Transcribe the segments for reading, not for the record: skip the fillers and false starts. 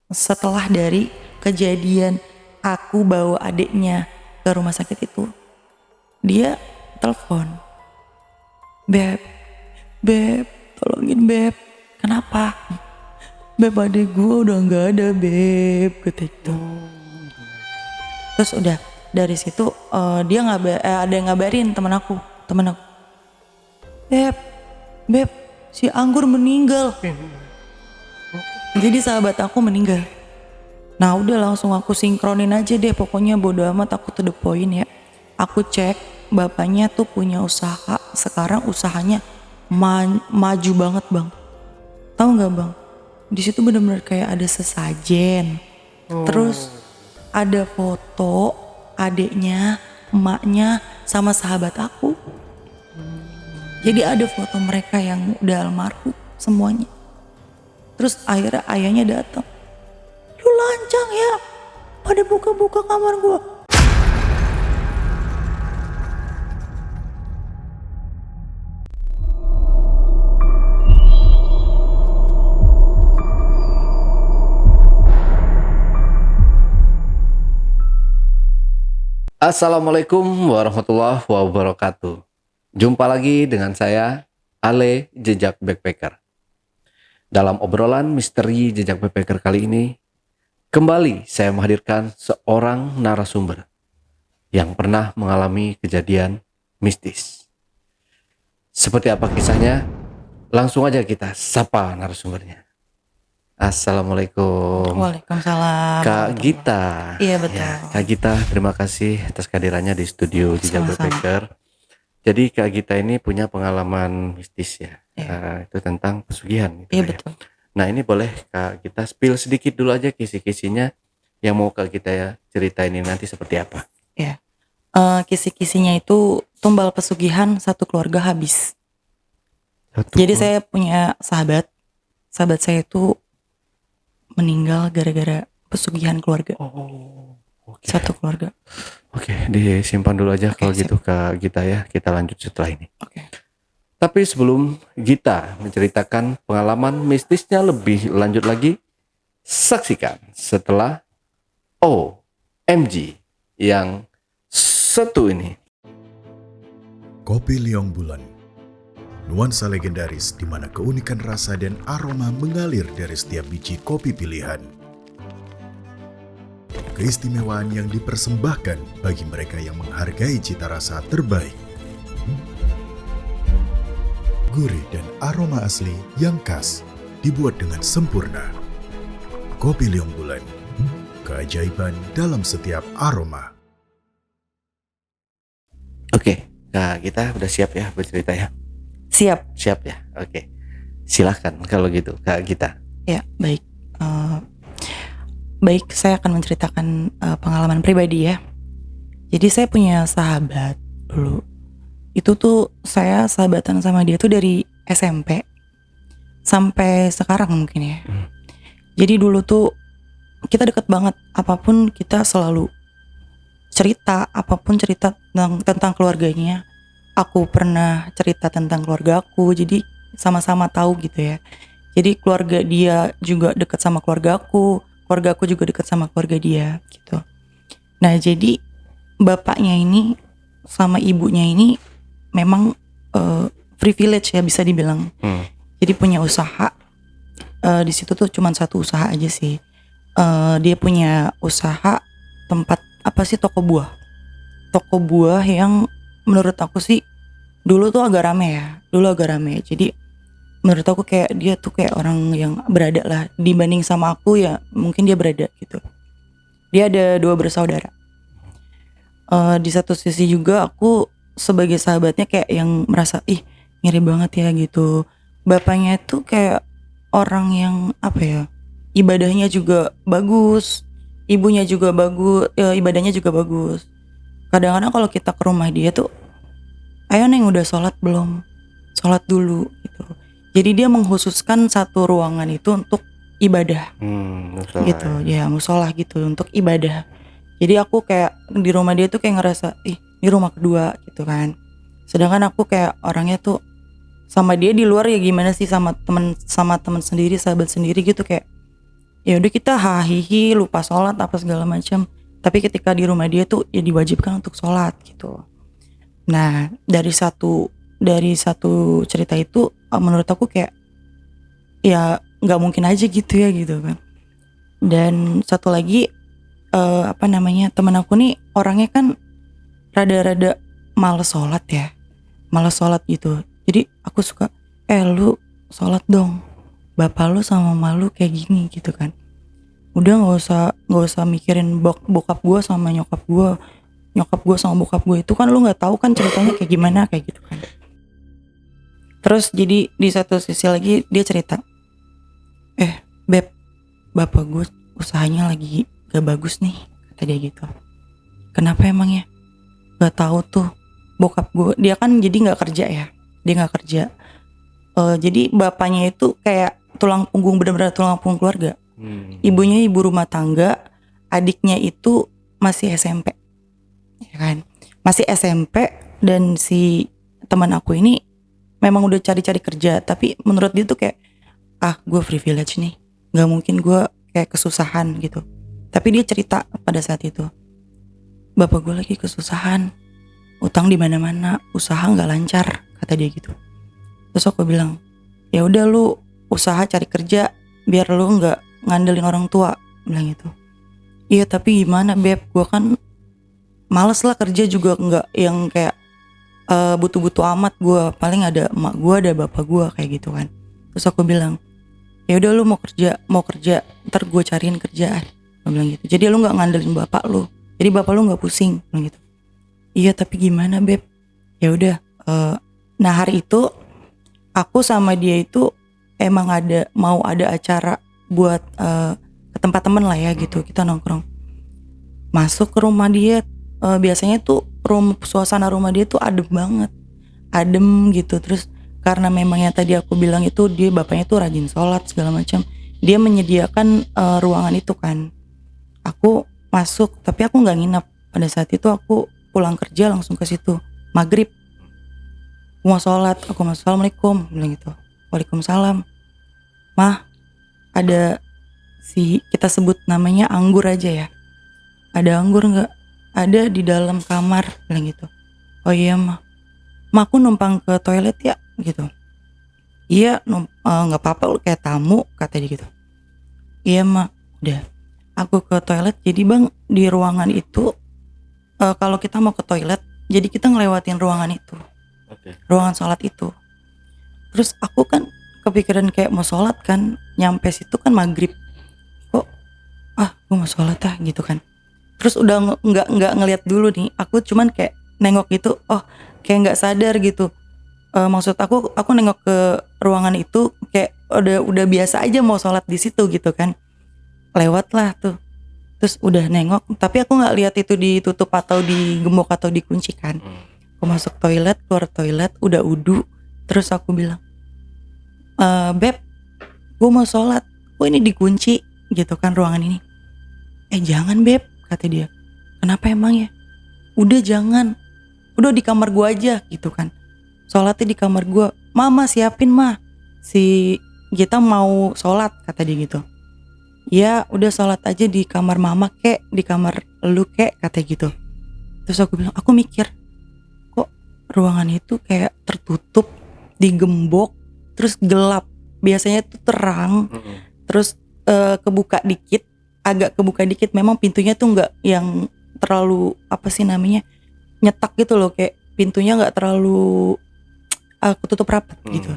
setelah dari kejadian aku bawa adiknya ke rumah sakit itu, dia telepon, "Beb, Beb, tolongin Beb." "Kenapa?" "Beb, adik gue udah gak ada Beb," kata gitu. Terus udah dari situ dia ada yang ngabarin temen aku, "Beb, Beb, si Anggur meninggal." Jadi sahabat aku meninggal. Nah udah langsung aku sinkronin aja deh, pokoknya bodo amat, aku to the point ya. Aku cek bapaknya tuh punya usaha, sekarang usahanya maju banget bang. Tahu nggak bang? Di situ benar-benar kayak ada sesajen, terus ada foto adiknya, emaknya, sama sahabat aku. Jadi ada foto mereka yang udah almarhum semuanya. Terus akhirnya ayahnya datang, "Lu lancang ya, pada buka-buka kamar gua." Assalamualaikum warahmatullahi wabarakatuh. Jumpa lagi dengan saya, Ale Jejak Backpacker. Dalam obrolan misteri Jejak Backpacker kali ini, kembali saya menghadirkan seorang narasumber yang pernah mengalami kejadian mistis. Seperti apa kisahnya? Langsung aja kita sapa narasumbernya. Assalamualaikum. Waalaikumsalam. Kak Gita. Iya betul. Ya, Kak Gita, terima kasih atas kehadirannya di studio Jejak Sama-sama. Backpacker. Jadi Kak Gita ini punya pengalaman mistis ya. Iya. Itu tentang pesugihan gitu Iya ya. betul. Nah ini boleh Kak Gita spill sedikit dulu aja kisi-kisinya yang mau Kak Gita ya ceritain ini nanti seperti apa. Iya. Kisi-kisinya itu tumbal pesugihan satu keluarga habis. Jadi saya punya sahabat saya itu meninggal gara-gara pesugihan keluarga. Oh, oke. Satu keluarga. Oke, disimpan dulu aja kalau Oke, gitu Kak Gita ya. Kita lanjut setelah ini. Oke. Tapi sebelum Gita menceritakan pengalaman mistisnya lebih lanjut lagi, saksikan setelah OMG yang satu ini. Kopi Liong Bulan. Nuansa legendaris di mana keunikan rasa dan aroma mengalir dari setiap biji kopi pilihan. Keistimewaan yang dipersembahkan bagi mereka yang menghargai cita rasa terbaik. Gurih dan aroma asli yang khas dibuat dengan sempurna. Kopi Liong Bulan. Keajaiban dalam setiap aroma. Oke, Kak Gita udah siap ya bercerita ya? Siap. Siap ya? Oke. Silahkan kalau gitu Kak Gita. Ya, baik. Baik, saya akan menceritakan pengalaman pribadi ya. Jadi saya punya sahabat dulu. Itu tuh saya sahabatan sama dia tuh dari SMP sampai sekarang mungkin ya. Jadi dulu tuh kita deket banget. Apapun kita selalu cerita, apapun cerita tentang keluarganya. Aku pernah cerita tentang keluarga aku, jadi sama-sama tahu gitu ya. Jadi keluarga dia juga dekat sama keluarga aku juga dekat sama keluarga dia gitu. Nah jadi bapaknya ini sama ibunya ini memang privilege ya bisa dibilang. Jadi punya usaha. Di situ tuh cuma satu usaha aja sih. Dia punya usaha tempat apa sih, toko buah yang menurut aku sih dulu tuh agak rame ya. Jadi menurut aku kayak dia tuh kayak orang yang berada lah, dibanding sama aku ya mungkin dia berada gitu. Dia ada 2 bersaudara. Di satu sisi juga aku sebagai sahabatnya kayak yang merasa ngiri banget ya gitu. Bapaknya tuh kayak orang yang apa ya, ibadahnya juga bagus, ibunya juga bagus, ibadahnya juga bagus. Kadang-kadang kalau kita ke rumah dia tuh, "Ayo Neng, udah sholat belum? Sholat dulu," gitu. Jadi dia mengkhususkan satu ruangan itu untuk ibadah. Gitu ya, musola gitu untuk ibadah. Jadi aku kayak di rumah dia tuh kayak ngerasa ini rumah kedua gitu kan. Sedangkan aku kayak orangnya tuh sama dia di luar ya gimana sih, sama teman sendiri, sahabat sendiri gitu, kayak ya udah kita hahihi, lupa sholat apa segala macam. Tapi ketika di rumah dia tuh ya diwajibkan untuk sholat gitu. Nah dari satu cerita itu menurut aku kayak ya nggak mungkin aja gitu ya gitu kan. Dan satu lagi teman aku nih orangnya kan rada-rada males sholat ya, males sholat gitu. Jadi aku suka lu sholat dong, bapak lu sama mama lu kayak gini gitu kan. Udah nggak usah mikirin bokap gue sama nyokap gue sama bokap gue itu kan lu nggak tahu kan ceritanya kayak gimana kayak gitu kan. Terus jadi di satu sisi lagi dia cerita, beb, bapak gue usahanya lagi gak bagus nih, kata dia gitu. Kenapa emangnya? Gak tahu tuh, bokap gue dia kan jadi nggak kerja ya, dia nggak kerja. Jadi bapaknya itu kayak tulang punggung, benar-benar tulang punggung keluarga. Ibunya ibu rumah tangga, adiknya itu masih SMP, ya kan? Masih SMP dan si teman aku ini memang udah cari-cari kerja, tapi menurut dia tuh kayak gue privilege nih, nggak mungkin gue kayak kesusahan gitu. Tapi dia cerita pada saat itu, bapak gue lagi kesusahan, utang di mana-mana, usaha nggak lancar, kata dia gitu. Terus aku bilang, ya udah lu usaha cari kerja biar lu nggak ngandelin orang tua, bilang gitu. Iya tapi gimana beb, gue kan males lah kerja juga nggak yang kayak butuh-butuh amat, gue paling ada emak gue ada bapak gue kayak gitu kan. Terus aku bilang, ya udah lu mau kerja ntar gue cariin kerjaan, gue bilang gitu. Jadi lu nggak ngandelin bapak lu, jadi bapak lu nggak pusing, bilang gitu. Iya tapi gimana beb, ya udah. Nah hari itu aku sama dia itu emang mau ada acara buat ke tempat temen lah ya gitu, kita nongkrong. Masuk ke rumah dia, biasanya tuh suasana rumah dia tuh adem gitu. Terus karena memang yang tadi aku bilang itu dia bapaknya tuh rajin sholat segala macam, dia menyediakan ruangan itu kan. Aku masuk tapi aku nggak nginep pada saat itu, aku pulang kerja langsung ke situ maghrib. Mau sholat, aku masuk, assalamualaikum, bilang gitu. Waalaikumsalam. Mah, ada kita sebut namanya Anggur aja ya. Ada Anggur nggak? Ada di dalam kamar, bilang gitu. Oh iya mah. Mah aku numpang ke toilet ya, gitu. Iya, nggak apa-apa, lu kayak tamu, kata dia gitu. Iya mah, udah. Aku ke toilet, jadi bang di ruangan itu kalau kita mau ke toilet, jadi kita ngelewatin ruangan itu. Ruangan sholat itu. Terus aku kan kepikiran kayak mau sholat kan, nyampe situ kan maghrib, kok gue mau sholat gitu kan. Terus udah nggak ngeliat dulu nih, aku cuman kayak nengok gitu, kayak nggak sadar gitu. Maksud aku nengok ke ruangan itu kayak udah biasa aja mau sholat di situ gitu kan. Lewat lah tuh, terus udah nengok, tapi aku nggak lihat itu ditutup atau digembok atau dikunci kan. Aku masuk toilet, keluar toilet, udah wudu. Terus aku bilang, beb, gue mau sholat, kok ini dikunci gitu kan ruangan ini. Jangan beb, kata dia. Kenapa emang ya? Udah jangan, udah di kamar gue aja gitu kan. Sholatnya di kamar gue. Mama siapin mah, si kita mau sholat, kata dia gitu. Ya udah sholat aja di kamar mama kek, di kamar lu kek, kata gitu. Terus aku bilang, aku mikir, ruangan itu kayak tertutup, digembok, terus gelap. Biasanya tuh terang, terus kebuka dikit, agak kebuka dikit. Memang pintunya tuh nggak yang terlalu nyetak gitu loh, kayak pintunya nggak terlalu ketutup rapat gitu.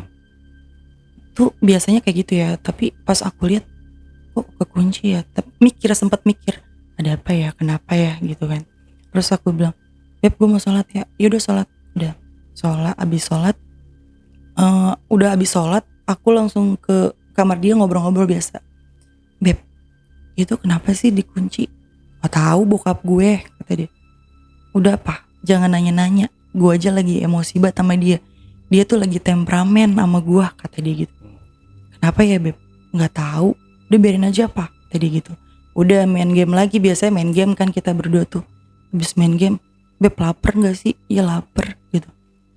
Tuh biasanya kayak gitu ya. Tapi pas aku lihat, kok kekunci ya. Tapi sempat mikir, ada apa ya, kenapa ya gitu kan. Terus aku bilang, beb gue mau sholat ya. Yaudah sholat. Udah sholat, abis sholat aku langsung ke kamar dia ngobrol-ngobrol biasa. Beb, itu kenapa sih dikunci? Tahu bokap gue, kata dia. Udah apa, jangan nanya-nanya, gue aja lagi emosi banget sama dia tuh lagi temperamen sama gue, kata dia gitu. Kenapa ya beb? Nggak tahu, udah biarin aja apa, kata dia gitu. Udah main game lagi, biasanya main game kan kita berdua tuh. Habis main game, beb lapar nggak sih? Iya lapar gitu.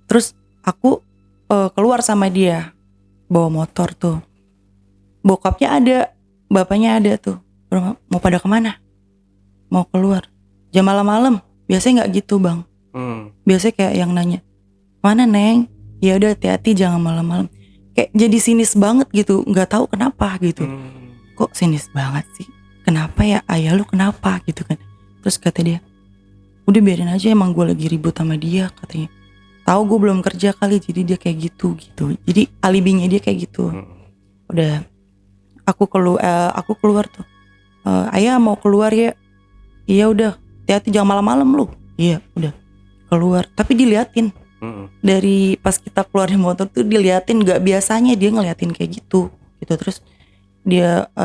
Terus aku keluar sama dia bawa motor tuh. Bokapnya ada bapaknya ada tuh. Mau pada kemana? Mau keluar jam malam-malam. Biasanya nggak gitu bang. Biasanya kayak yang nanya, mana Neng? Ya udah hati-hati jangan malam-malam. Kayak jadi sinis banget gitu. Nggak tahu kenapa gitu. Kok sinis banget sih? Kenapa ya ayah lu kenapa gitu kan? Terus kata dia, udah biarin aja emang gue lagi ribut sama dia katanya. Tahu gue belum kerja kali jadi dia kayak gitu. Jadi alibinya dia kayak gitu. Udah aku keluar tuh. Ayah mau keluar ya? Iya udah, hati-hati jangan malam-malam lu. Iya udah keluar. Tapi diliatin. Dari pas kita keluar dari motor tuh diliatin, gak biasanya dia ngeliatin kayak gitu. Terus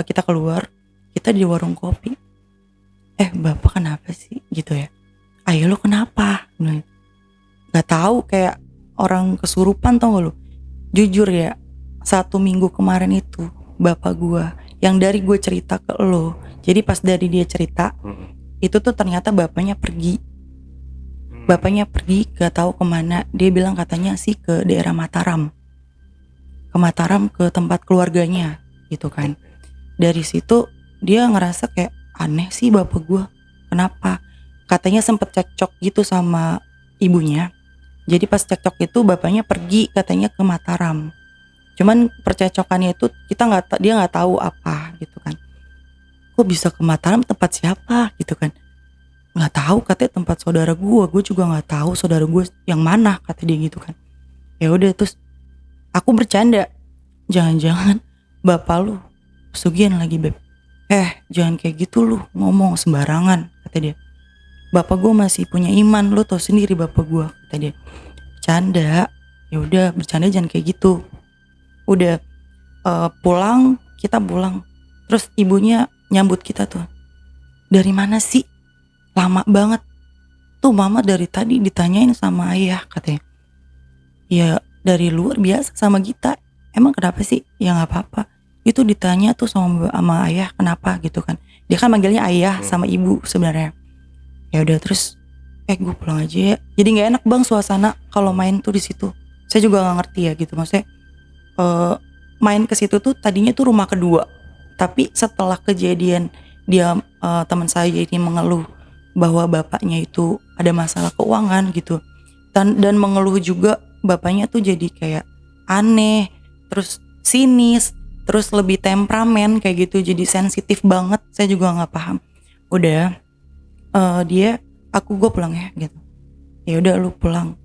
kita keluar, kita di warung kopi. Bapak kenapa sih gitu ya? Ayah lu kenapa? Gak tahu, kayak orang kesurupan tau gak lu? Jujur ya, 1 minggu kemarin itu bapak gua yang dari gue cerita ke lo. Jadi pas dari dia cerita, itu tuh ternyata bapaknya pergi. Bapaknya pergi gak tahu kemana. Dia bilang katanya sih ke daerah Mataram. Ke Mataram, ke tempat keluarganya gitu kan. Dari situ dia ngerasa kayak aneh sih bapak gue. Kenapa? Katanya sempet cekcok gitu sama ibunya. Jadi pas cekcok itu bapaknya pergi katanya ke Mataram. Cuman percecokannya itu dia nggak tahu apa gitu kan. Kok bisa ke Mataram, tempat siapa gitu kan? Nggak tahu, katanya tempat saudara gue juga nggak tahu saudara gue yang mana, kata dia gitu kan. Ya udah, terus aku bercanda, jangan-jangan bapak lu pesugihan lagi beb. Jangan kayak gitu lu ngomong sembarangan, kata dia. Bapak gue masih punya iman, lu tau sendiri bapak gue, kata dia. Bercanda, ya udah bercanda jangan kayak gitu. Udah kita pulang, terus ibunya nyambut kita tuh. Dari mana sih? Lama banget. Tuh mama dari tadi ditanyain sama ayah, katanya. Ya dari luar biasa sama kita. Emang kenapa sih? Ya gak apa-apa. Itu ditanya tuh sama ayah kenapa gitu kan. Dia kan manggilnya ayah sama ibu sebenarnya. Ya udah, terus gue pulang aja ya. Jadi gak enak bang suasana kalau main tuh di situ. Saya juga gak ngerti ya gitu. Maksudnya main ke situ tuh tadinya tuh rumah kedua. Tapi setelah kejadian dia teman saya ini mengeluh bahwa bapaknya itu ada masalah keuangan gitu, dan mengeluh juga bapaknya tuh jadi kayak aneh, terus sinis, terus lebih temperamen kayak gitu, jadi sensitif banget. Saya juga nggak paham. Udah gue pulang ya gitu. Ya udah lu pulang,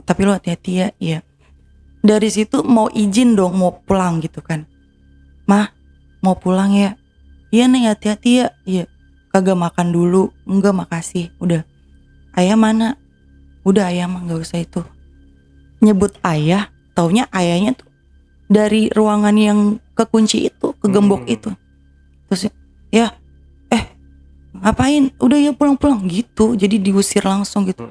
tapi lu hati-hati ya. Iya. Dari situ mau izin dong mau pulang gitu kan. Mah mau pulang ya? Iya nih, hati-hati ya. Iya. Kagak makan dulu? Enggak makasih. Udah. Ayah mana? Udah ayah mah gak usah itu. Nyebut ayah, taunya ayahnya tuh dari ruangan yang kekunci itu, kegembok itu. Terus ya ngapain? Udah ya pulang-pulang gitu. Jadi diusir langsung gitu.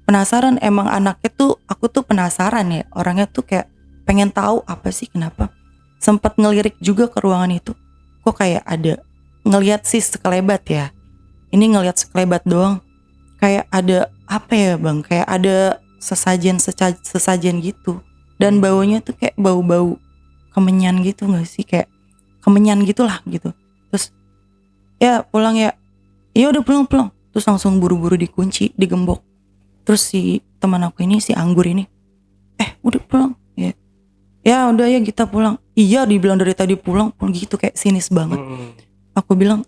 Penasaran emang anaknya tuh, aku tuh penasaran ya. Orangnya tuh kayak pengen tahu apa sih kenapa. Sempat ngelirik juga ke ruangan itu. Kok kayak ada ngelihat sih sekelebat ya. Ini ngelihat sekelebat doang. Kayak ada apa ya bang? Kayak ada sesajen gitu. Dan baunya tuh kayak bau-bau kemenyan gitu nggak sih? Kayak kemenyan gitulah gitu. Terus ya pulang ya. Iya udah pulang. Terus langsung buru-buru dikunci, digembok. Terus si teman aku ini, si Anggur ini, udah pulang ya. Ya udah ya kita pulang. Iya dibilang dari tadi pulang gitu, kayak sinis banget. Aku bilang,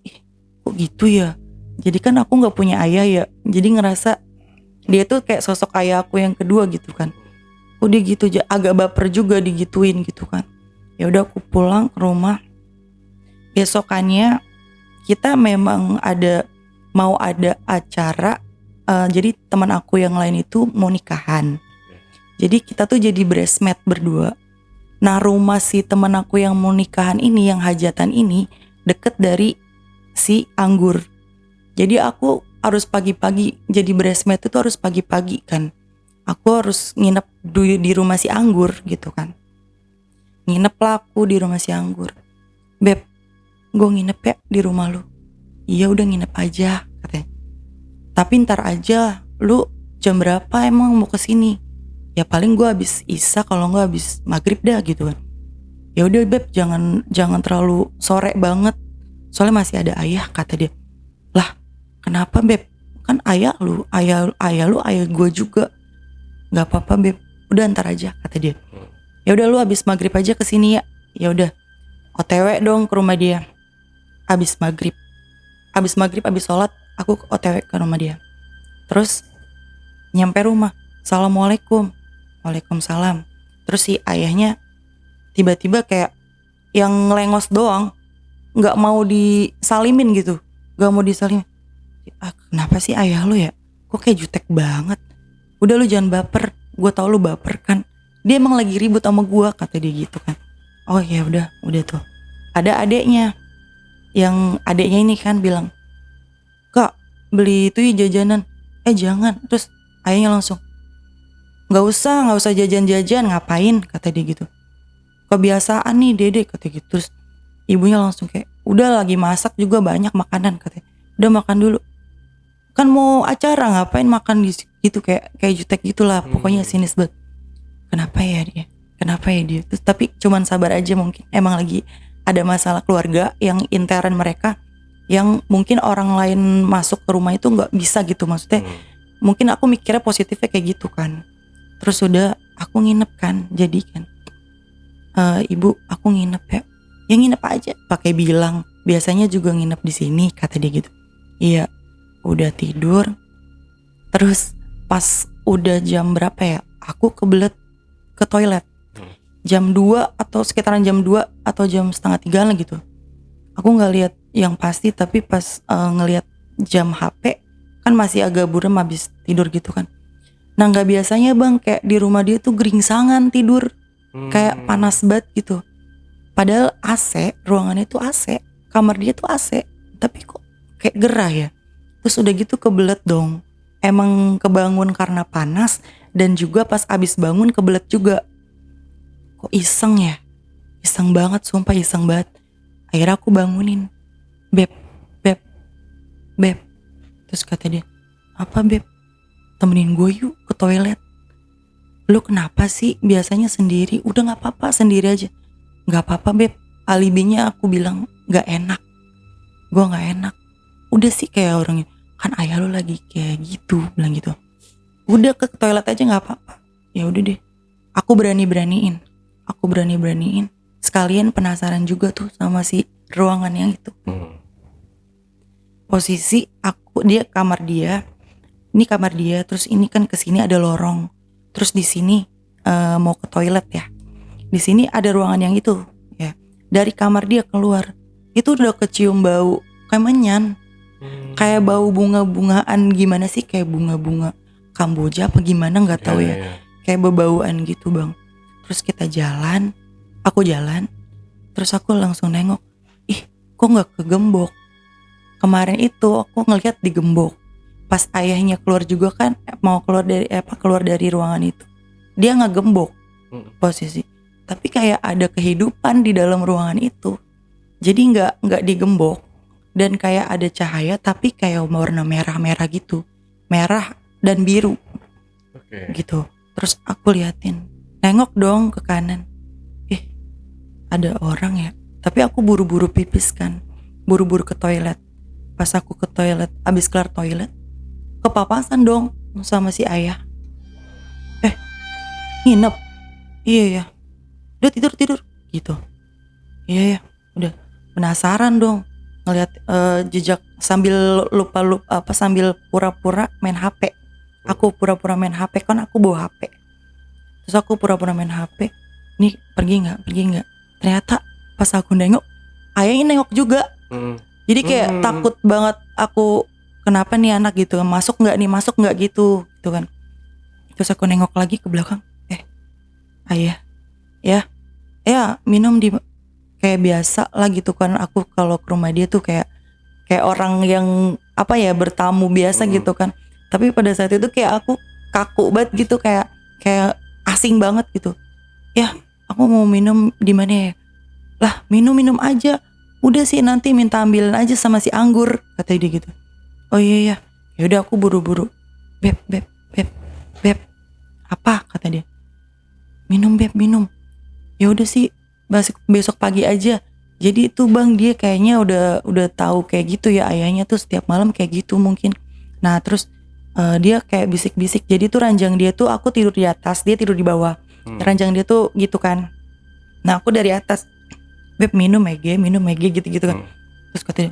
kok gitu ya? Jadi kan aku nggak punya ayah ya. Jadi ngerasa dia tuh kayak sosok ayah aku yang kedua gitu kan. Udah gitu aja, agak baper juga digituin gitu kan. Ya udah aku pulang ke rumah. Besokannya kita memang mau ada acara. Jadi teman aku yang lain itu mau nikahan. Jadi kita tuh jadi bridesmaid berdua. Nah rumah si teman aku yang mau nikahan ini, yang hajatan ini, deket dari si Anggur. Jadi aku harus pagi-pagi, jadi bridesmaid itu harus pagi-pagi kan. Aku harus nginep di rumah si Anggur gitu kan. Nginep lah aku di rumah si Anggur. Beb, gue nginep ya di rumah lu. Iya udah nginep aja katanya. Tapi ntar aja, lu jam berapa emang mau kesini? Ya paling gue habis isya, kalau gak habis maghrib dah gitu kan. Ya udah beb, jangan terlalu sore banget, soalnya masih ada ayah, kata dia. Lah kenapa beb, kan ayah lu ayah gue juga. Nggak apa-apa beb, udah ntar aja, kata dia. Ya udah lu abis maghrib aja kesini ya. Ya udah, OTW dong ke rumah dia. Abis maghrib abis sholat, aku OTW ke rumah dia. Terus nyampe rumah, assalamualaikum. Waalaikumsalam. Terus si ayahnya tiba-tiba kayak yang ngelengos doang, nggak mau disalimin gitu, nggak mau disalimin. Kenapa sih ayah lu ya, kok kayak jutek banget. Udah lu jangan baper, gue tau lu baper kan, dia emang lagi ribut sama gue, kata dia gitu kan. Oh ya udah tuh. Ada adeknya, yang adeknya ini kan bilang, kak beli itu ya jajanan. Jangan. Terus ayahnya langsung, nggak usah jajan-jajan, ngapain, kata dia gitu. Kebiasaan nih dede, kata gitu. Terus ibunya langsung kayak, udah lagi masak juga banyak makanan, katanya. Udah makan dulu, kan mau acara, ngapain makan di gitu, kayak jutek gitulah. Pokoknya sinis banget. Kenapa ya dia? Terus tapi cuman sabar aja, mungkin emang lagi ada masalah keluarga yang intern mereka, yang mungkin orang lain masuk ke rumah itu nggak bisa gitu, maksudnya. Mungkin aku mikirnya positifnya kayak gitu kan. Terus udah aku nginep kan, jadi kan, ibu aku nginep ya. Ya nginep aja, pakai bilang biasanya juga nginep di sini, kata dia gitu. Iya, udah tidur. Terus pas udah jam berapa ya, aku kebelet ke toilet. Jam 2 atau sekitaran jam 2 atau jam setengah 3 lah gitu. Aku gak lihat yang pasti, tapi pas ngelihat jam HP kan masih agak buram habis tidur gitu kan. Nah gak biasanya bang, kayak di rumah dia tuh geringsangan tidur, kayak panas banget gitu. Padahal AC, ruangannya tuh AC, kamar dia tuh AC, tapi kok kayak gerah ya. Terus udah gitu kebelet dong. Emang kebangun karena panas, dan juga pas abis bangun kebelet juga. Kok iseng ya? Iseng banget, sumpah iseng banget. Akhirnya aku bangunin. Beb. Terus kata dia, apa beb? Temenin gue yuk ke toilet. Lu kenapa sih? Biasanya sendiri. Udah gak apa-apa, sendiri aja. Gak apa-apa beb. Alibinya aku bilang gak enak. Gue gak enak. Udah sih kayak orangnya, kan ayah lu lagi kayak gitu, bilang gitu. Udah ke toilet aja gak apa-apa. Ya udah deh. Aku berani-beraniin. Sekalian penasaran juga tuh sama si ruangan yang itu. Posisi dia kamar dia. Ini kamar dia, terus ini kan kesini ada lorong. Terus di sini mau ke toilet ya. Di sini ada ruangan yang itu ya. Dari kamar dia keluar, itu udah kecium bau kayak menyan. Kayak bau bunga-bungaan gimana sih, kayak bunga-bunga Kamboja apa gimana nggak tahu ya. Kayak bebauan gitu bang. Terus kita jalan, aku jalan, terus aku langsung nengok, ih kok nggak kegembok. Kemarin itu aku ngeliat digembok. Pas ayahnya keluar juga kan, mau keluar dari ruangan itu, dia nggak gembok posisi. Tapi kayak ada kehidupan di dalam ruangan itu. Jadi nggak digembok, dan kayak ada cahaya tapi kayak warna merah-merah gitu, merah dan biru, gitu. Terus aku liatin, nengok dong ke kanan, ada orang ya. Tapi aku buru-buru pipis kan, buru-buru ke toilet. Pas aku ke toilet, abis kelar toilet, kepapasan dong sama si ayah. Nginep? Iya ya. Udah tidur gitu. Iya ya. Udah penasaran dong ngeliat jejak, sambil sambil pura-pura main HP. Aku pura-pura main HP, kan aku bawa HP. Terus aku pura-pura main HP. Nih pergi nggak? Ternyata pas aku nengok, ayahnya nengok juga. Jadi kayak takut banget aku, kenapa nih anak gitu, masuk nggak gitu kan. Terus aku nengok lagi ke belakang, ayah, ya minum di, kayak biasa lah gitu kan. Aku kalau ke rumah dia tuh kayak orang yang bertamu biasa gitu kan. Tapi pada saat itu kayak aku kaku banget gitu, kayak asing banget gitu. Ya aku mau minum di mana ya? Lah minum aja. Udah sih nanti minta ambilin aja sama si Anggur, kata dia gitu. Oh iya ya. Ya udah aku buru-buru. Beb. Apa, kata dia. Minum beb, minum. Ya udah sih, besok pagi aja. Jadi itu bang, dia kayaknya udah tahu kayak gitu ya, ayahnya tuh setiap malam kayak gitu mungkin. Nah terus dia kayak bisik-bisik. Jadi tuh ranjang dia tuh, aku tidur di atas, dia tidur di bawah. Ranjang dia tuh gitu kan. Nah aku dari atas, Beb minum Ege gitu-gitu kan. Terus katanya,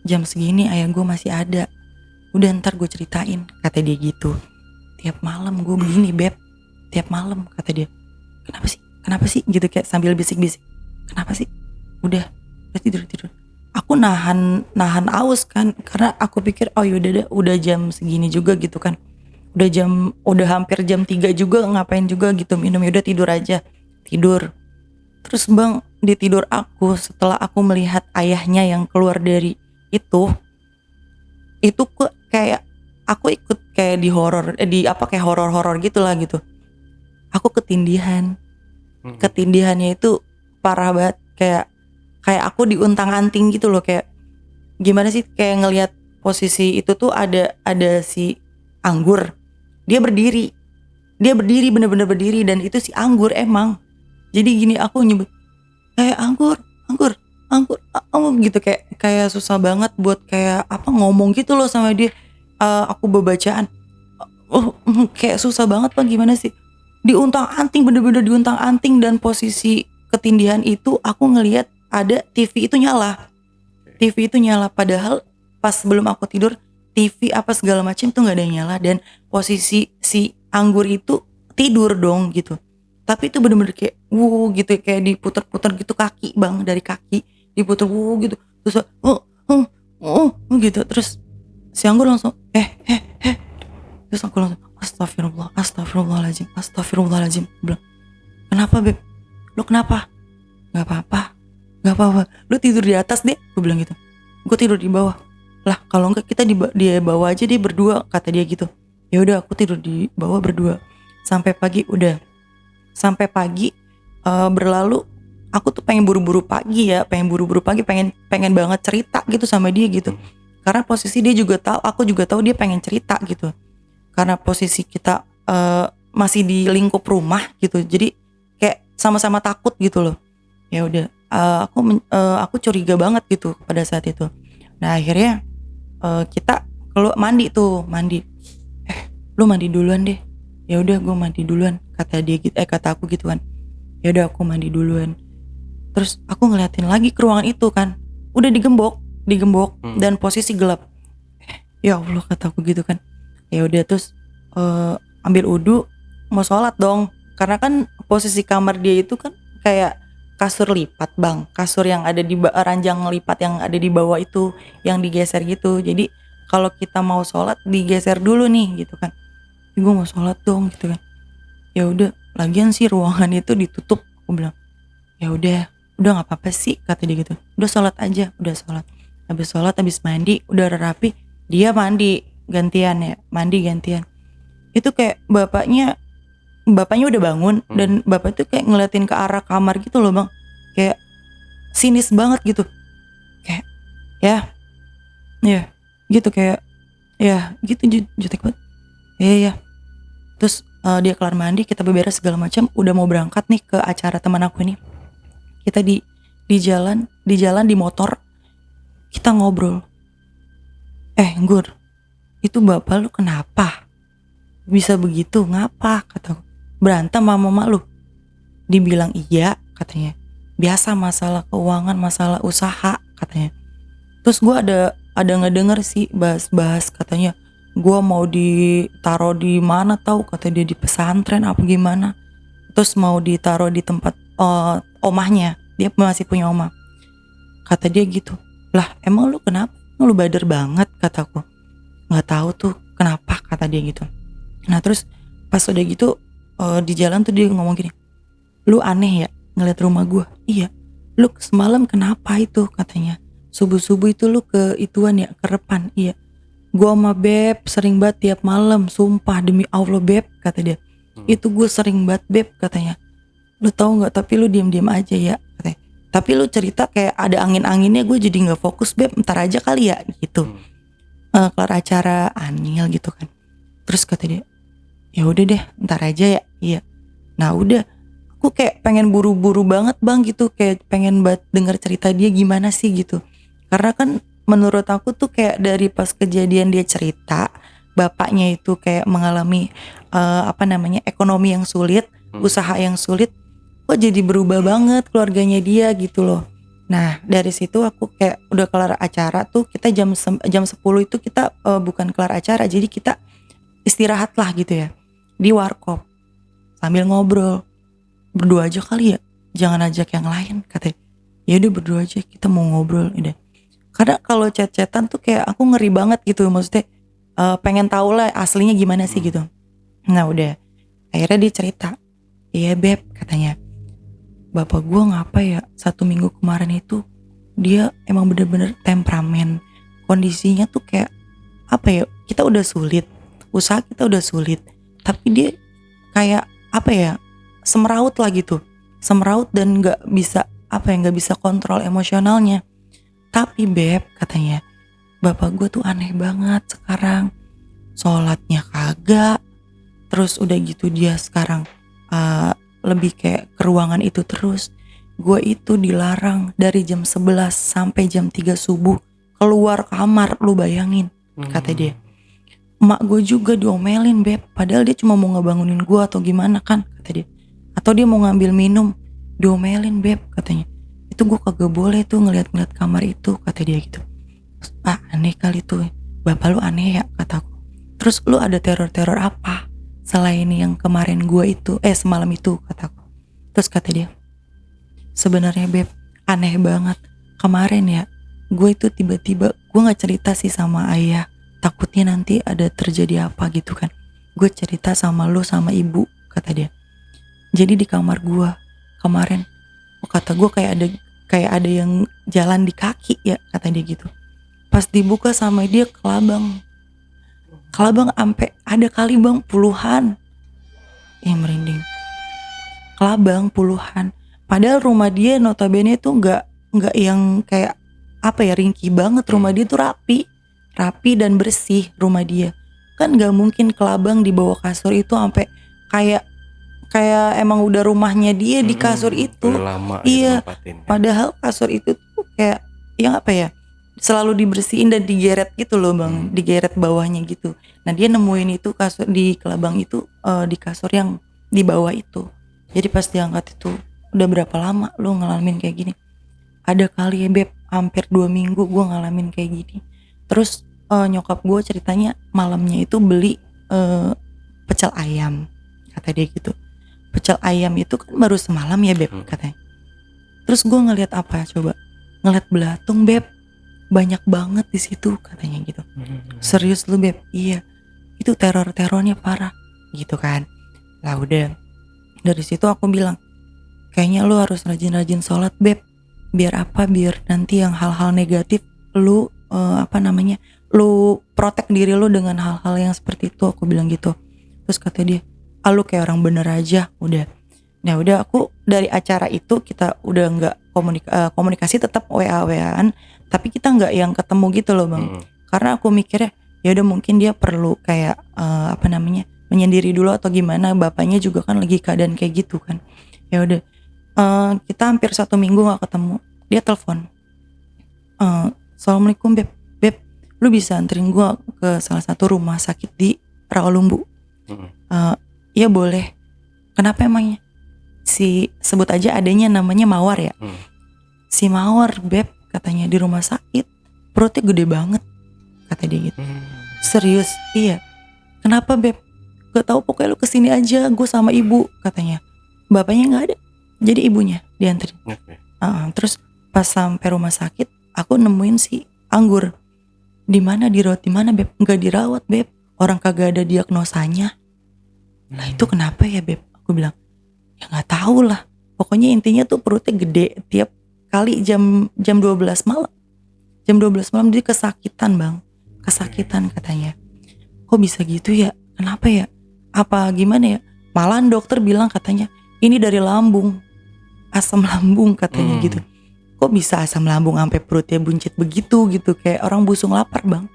jam segini ayah gue masih ada. Udah ntar gue ceritain, kata dia gitu. Tiap malam gue begini Beb, tiap malam, kata dia. Kenapa sih gitu, kayak sambil bisik-bisik. Kenapa sih? Udah tidur. Aku nahan aus kan, karena aku pikir oh yaudah deh, udah jam segini juga gitu kan. Udah hampir jam 3 juga, ngapain juga gitu minum, yaudah tidur aja. Tidur. Terus bang, di tidur aku, setelah aku melihat ayahnya yang keluar dari itu kayak aku ikut kayak di horor, kayak horor gitulah gitu. Aku ketindihan. Ketindihannya itu parah banget, kayak aku diuntang-anting gitu loh, kayak gimana sih, kayak ngelihat posisi itu tuh ada si Anggur, dia berdiri bener-bener berdiri, dan itu si Anggur emang. Jadi gini, aku nyebut Anggur gitu, kayak susah banget buat kayak apa ngomong gitu loh sama dia. Aku bacaan kayak susah banget Pak, gimana sih, diuntang-anting, bener-bener diuntang-anting. Dan posisi ketindihan itu aku ngelihat ada TV itu nyala, padahal pas sebelum aku tidur TV apa segala macam tuh nggak ada yang nyala, dan posisi si Anggur itu tidur dong gitu. Tapi itu bener-bener kayak gitu, kayak diputer-puter gitu kaki bang, dari kaki diputer gitu, terus gitu. Terus si Anggur langsung terus aku langsung Astagfirullahaladzim. Bilang, kenapa Beb? Lu kenapa? Gak apa-apa. Lu tidur di atas deh, gue bilang gitu. Gue tidur di bawah. Lah kalau enggak kita di bawah aja deh berdua, kata dia gitu. Ya udah, aku tidur di bawah berdua sampai pagi. Berlalu. Aku tuh pengen buru-buru pagi, pengen banget cerita gitu sama dia gitu. Karena posisi dia juga tahu, aku juga tahu dia pengen cerita gitu. Karena posisi kita masih di lingkup rumah gitu, jadi kayak sama-sama takut gitu loh. Ya udah, aku curiga banget gitu pada saat itu. Nah akhirnya kita keluar mandi. Lu mandi duluan deh. Ya udah, gue mandi duluan, kata dia gitu, kata aku gitu kan. Ya udah, aku mandi duluan. Terus aku ngeliatin lagi ke ruangan itu kan, udah digembok dan posisi gelap. Ya Allah, kata aku gitu kan. Ya udah, terus ambil wudu, mau sholat dong, karena kan posisi kamar dia itu kan kayak kasur lipat bang, kasur yang ada di ranjang lipat yang ada di bawah itu yang digeser gitu. Jadi kalau kita mau sholat digeser dulu nih gitu kan. Gue mau sholat dong gitu kan. Ya udah, lagian sih ruangan itu ditutup, aku bilang. Ya udah nggak apa-apa sih, kata dia gitu. Udah sholat aja, habis mandi, udah rapi, dia mandi gantian. Itu kayak bapaknya udah bangun, dan bapak tuh kayak ngeliatin ke arah kamar gitu loh bang, kayak sinis banget gitu, kayak ya gitu, kayak ya gitu, jutek banget. Ya terus dia kelar mandi, kita beberes segala macam, udah mau berangkat nih ke acara teman aku ini. Kita di jalan di motor, kita ngobrol. Gur, itu bapak lu kenapa bisa begitu, ngapa, kataku. Berantem sama mama lu? Dibilang iya, katanya. Biasa, masalah keuangan, masalah usaha, katanya. Terus gue ada ngedenger sih bahas katanya gue mau ditaruh di mana tahu, kata dia, di pesantren apa gimana. Terus mau ditaruh di tempat omahnya, dia masih punya omah. Kata dia gitu. Lah emang lu kenapa? Lu bader banget, kataku. Nggak tahu tuh kenapa, kata dia gitu. Nah terus pas udah gitu di jalan tuh dia ngomong gini, lu aneh ya ngeliat rumah gue. Iya. Lu semalam kenapa itu, katanya. Subuh-subuh itu lu ke ituan ya, ke repan. Iya. Gue sama Beb sering banget tiap malam, sumpah demi Allah Beb, kata dia. Itu gue sering banget Beb, katanya. Lu tahu nggak, tapi lu diam-diam aja ya, katanya. Tapi lu cerita kayak ada angin-anginnya, gue jadi nggak fokus Beb, ntar aja kali ya gitu. Kelar acara Anil gitu kan. Terus kata dia, ya udah deh, ntar aja ya. Iya. Nah udah, aku kayak pengen buru-buru banget bang gitu, kayak pengen banget denger cerita dia gimana sih gitu. Karena kan menurut aku tuh kayak dari pas kejadian dia cerita, bapaknya itu kayak mengalami ekonomi yang sulit, usaha yang sulit, kok jadi berubah banget keluarganya dia gitu loh. Nah dari situ aku kayak udah kelar acara tuh, kita jam 10 itu kita bukan kelar acara, jadi kita istirahat lah gitu ya di warkop sambil ngobrol. Berdua aja kali ya, jangan ajak yang lain katanya. Ya udah berdua aja, kita mau ngobrol udah. Karena kalau chat-chatan tuh kayak aku ngeri banget gitu, maksudnya pengen tahu lah aslinya gimana sih gitu. Nah udah, akhirnya dia cerita, iya beb katanya, bapak gua ngapa ya 1 minggu kemarin itu dia emang bener-bener temperamen. Kondisinya tuh kayak apa ya, kita udah sulit, usaha kita udah sulit, tapi dia kayak apa ya, semeraut lah gitu, semeraut dan nggak bisa nggak bisa kontrol emosionalnya. Tapi beb katanya, bapak gue tuh aneh banget sekarang, sholatnya kagak, terus udah gitu dia sekarang lebih kayak ke ruangan itu terus. Gue itu dilarang dari jam 11 sampai jam 3 subuh keluar kamar, lu bayangin, kata dia. Emak gue juga diomelin beb, padahal dia cuma mau ngebangunin gue atau gimana kan, kata dia. Atau dia mau ngambil minum, diomelin beb katanya. Itu gue kagak boleh tuh ngeliat-ngeliat kamar itu, kata dia gitu. Terus, ah aneh kali tuh, bapak lu aneh ya, kataku. Terus lu ada teror-teror apa selain yang kemarin gue itu, semalam itu, kataku. Terus kata dia, sebenarnya beb aneh banget, kemarin ya gue itu tiba-tiba, gue gak cerita sih sama ayah, takutnya nanti ada terjadi apa gitu kan. Gue cerita sama lu sama ibu, kata dia. Jadi di kamar gue kemarin, kata gue kayak ada yang jalan di kaki ya, kata dia gitu. Pas dibuka sama dia kelabang ampe ada kali bang puluhan, merinding. Kelabang puluhan. Padahal rumah dia notabene tuh nggak yang kayak apa ya, ringkih banget. Rumah dia tuh rapi dan bersih rumah dia. Kan nggak mungkin kelabang di bawah kasur itu sampai kayak emang udah rumahnya dia di kasur itu. Lama iya. Gitu, padahal kasur itu tuh kayak yang apa ya, selalu dibersihin dan digeret gitu loh bang, digeret bawahnya gitu. Nah dia nemuin itu kasur di kelabang itu, di kasur yang di bawah itu. Jadi pas diangkat itu, udah berapa lama lu ngalamin kayak gini? Ada kali ya beb, hampir 2 minggu gue ngalamin kayak gini. Terus nyokap gue ceritanya malamnya itu beli pecel ayam, kata dia gitu. Pecel ayam itu kan baru semalam ya beb, katanya. Terus gue ngeliat apa coba? Ngeliat belatung beb, banyak banget di situ, katanya gitu. Serius lu beb? Iya, itu terornya parah gitu kan. Lah udah, dari situ aku bilang, kayaknya lu harus rajin-rajin sholat beb. Biar apa? Biar nanti yang hal-hal negatif lu lu protek diri lu dengan hal-hal yang seperti itu, aku bilang gitu. Terus kata dia, lu kayak orang bener aja. Udah. Nah udah, aku dari acara itu kita udah nggak komunikasi, tetap WA-WAan, tapi kita nggak yang ketemu gitu loh bang. Karena aku mikirnya ya udah mungkin dia perlu kayak menyendiri dulu atau gimana. Bapaknya juga kan lagi keadaan kayak gitu kan. Ya udah, kita hampir 1 minggu nggak ketemu. Dia telepon, assalamualaikum beb, lu bisa anterin gue ke salah satu rumah sakit di Rawalumbu? Iya boleh. Kenapa emangnya? Sebut aja adanya namanya Mawar ya. Si Mawar beb, katanya di rumah sakit perutnya gede banget, kata dia gitu. Serius? Iya. Kenapa beb? Gak tahu, pokoknya lu kesini aja, gue sama ibu, katanya. Bapaknya nggak ada, jadi ibunya dianterin. Terus pas sampai rumah sakit, aku nemuin si Anggur. Di mana dirawat? Di mana beb? Nggak dirawat beb, orang kagak ada diagnosanya. Lah itu kenapa ya beb? Aku bilang, ya nggak tahu lah. Pokoknya intinya tuh perutnya gede. Tiap kali jam 12 malam. Jam 12 malam dia kesakitan bang. Kesakitan katanya. Kok bisa gitu ya? Kenapa ya? Apa gimana ya? Malahan dokter bilang katanya, ini dari lambung. Asam lambung katanya gitu. Kok bisa asam lambung sampai perutnya buncit begitu gitu, kayak orang busung lapar bang.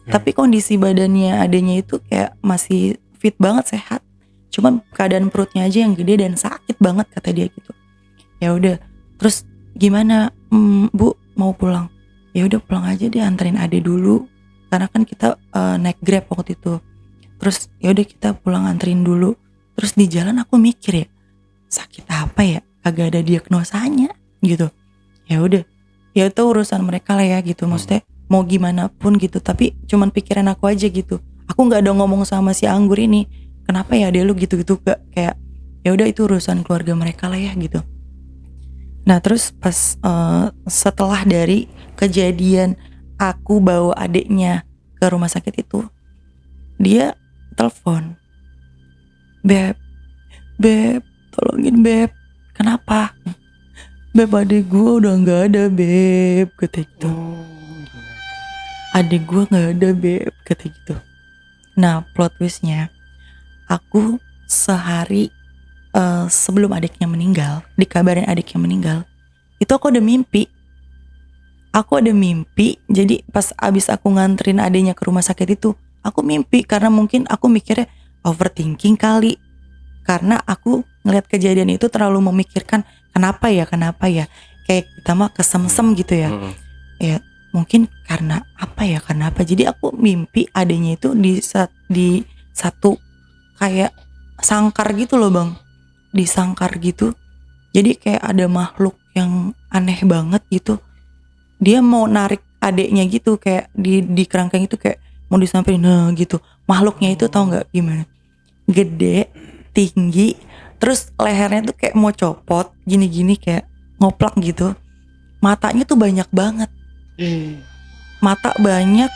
Tapi kondisi badannya adanya itu kayak masih fit banget, sehat. cuman keadaan perutnya aja yang gede dan sakit banget kata dia gitu. Ya udah, terus gimana, Bu mau pulang? Ya udah pulang aja deh, anterin ade dulu karena kan kita naik Grab waktu itu. Terus ya udah kita pulang anterin dulu. Terus di jalan aku mikir ya, sakit apa ya, kagak ada diagnosanya gitu. Ya udah, ya itu urusan mereka lah ya gitu, maksudnya mau gimana pun gitu. Tapi cuman pikiran aku aja gitu, aku nggak ada ngomong sama si Anggur ini, kenapa ya dia lu gitu-gitu, gak kayak ya udah itu urusan keluarga mereka lah ya gitu. Nah terus pas setelah dari kejadian aku bawa adiknya ke rumah sakit itu, dia telepon, Beb, tolongin Beb, kenapa? Beb, adik gue udah gak ada Beb, kata gitu. Adik gue gak ada Beb, kata gitu. Nah plot twistnya, aku sehari sebelum adiknya meninggal, dikabarin adiknya meninggal, itu aku ada mimpi. Jadi pas abis aku nganterin adiknya ke rumah sakit itu, aku mimpi karena mungkin aku mikirnya overthinking kali. Karena aku ngeliat kejadian itu terlalu memikirkan kenapa ya, kayak kita mah kesemsem gitu ya. Ya mungkin karena apa. Jadi aku mimpi adiknya itu di satu kayak sangkar gitu loh bang, di sangkar gitu. Jadi kayak ada makhluk yang aneh banget gitu. Dia mau narik adeknya gitu, kayak di kerangkeng itu kayak mau disamperin gitu. Makhluknya itu tau nggak gimana? Gede, tinggi, terus lehernya tuh kayak mau copot, gini-gini kayak ngoplak gitu. Matanya tuh banyak banget. Mata banyak,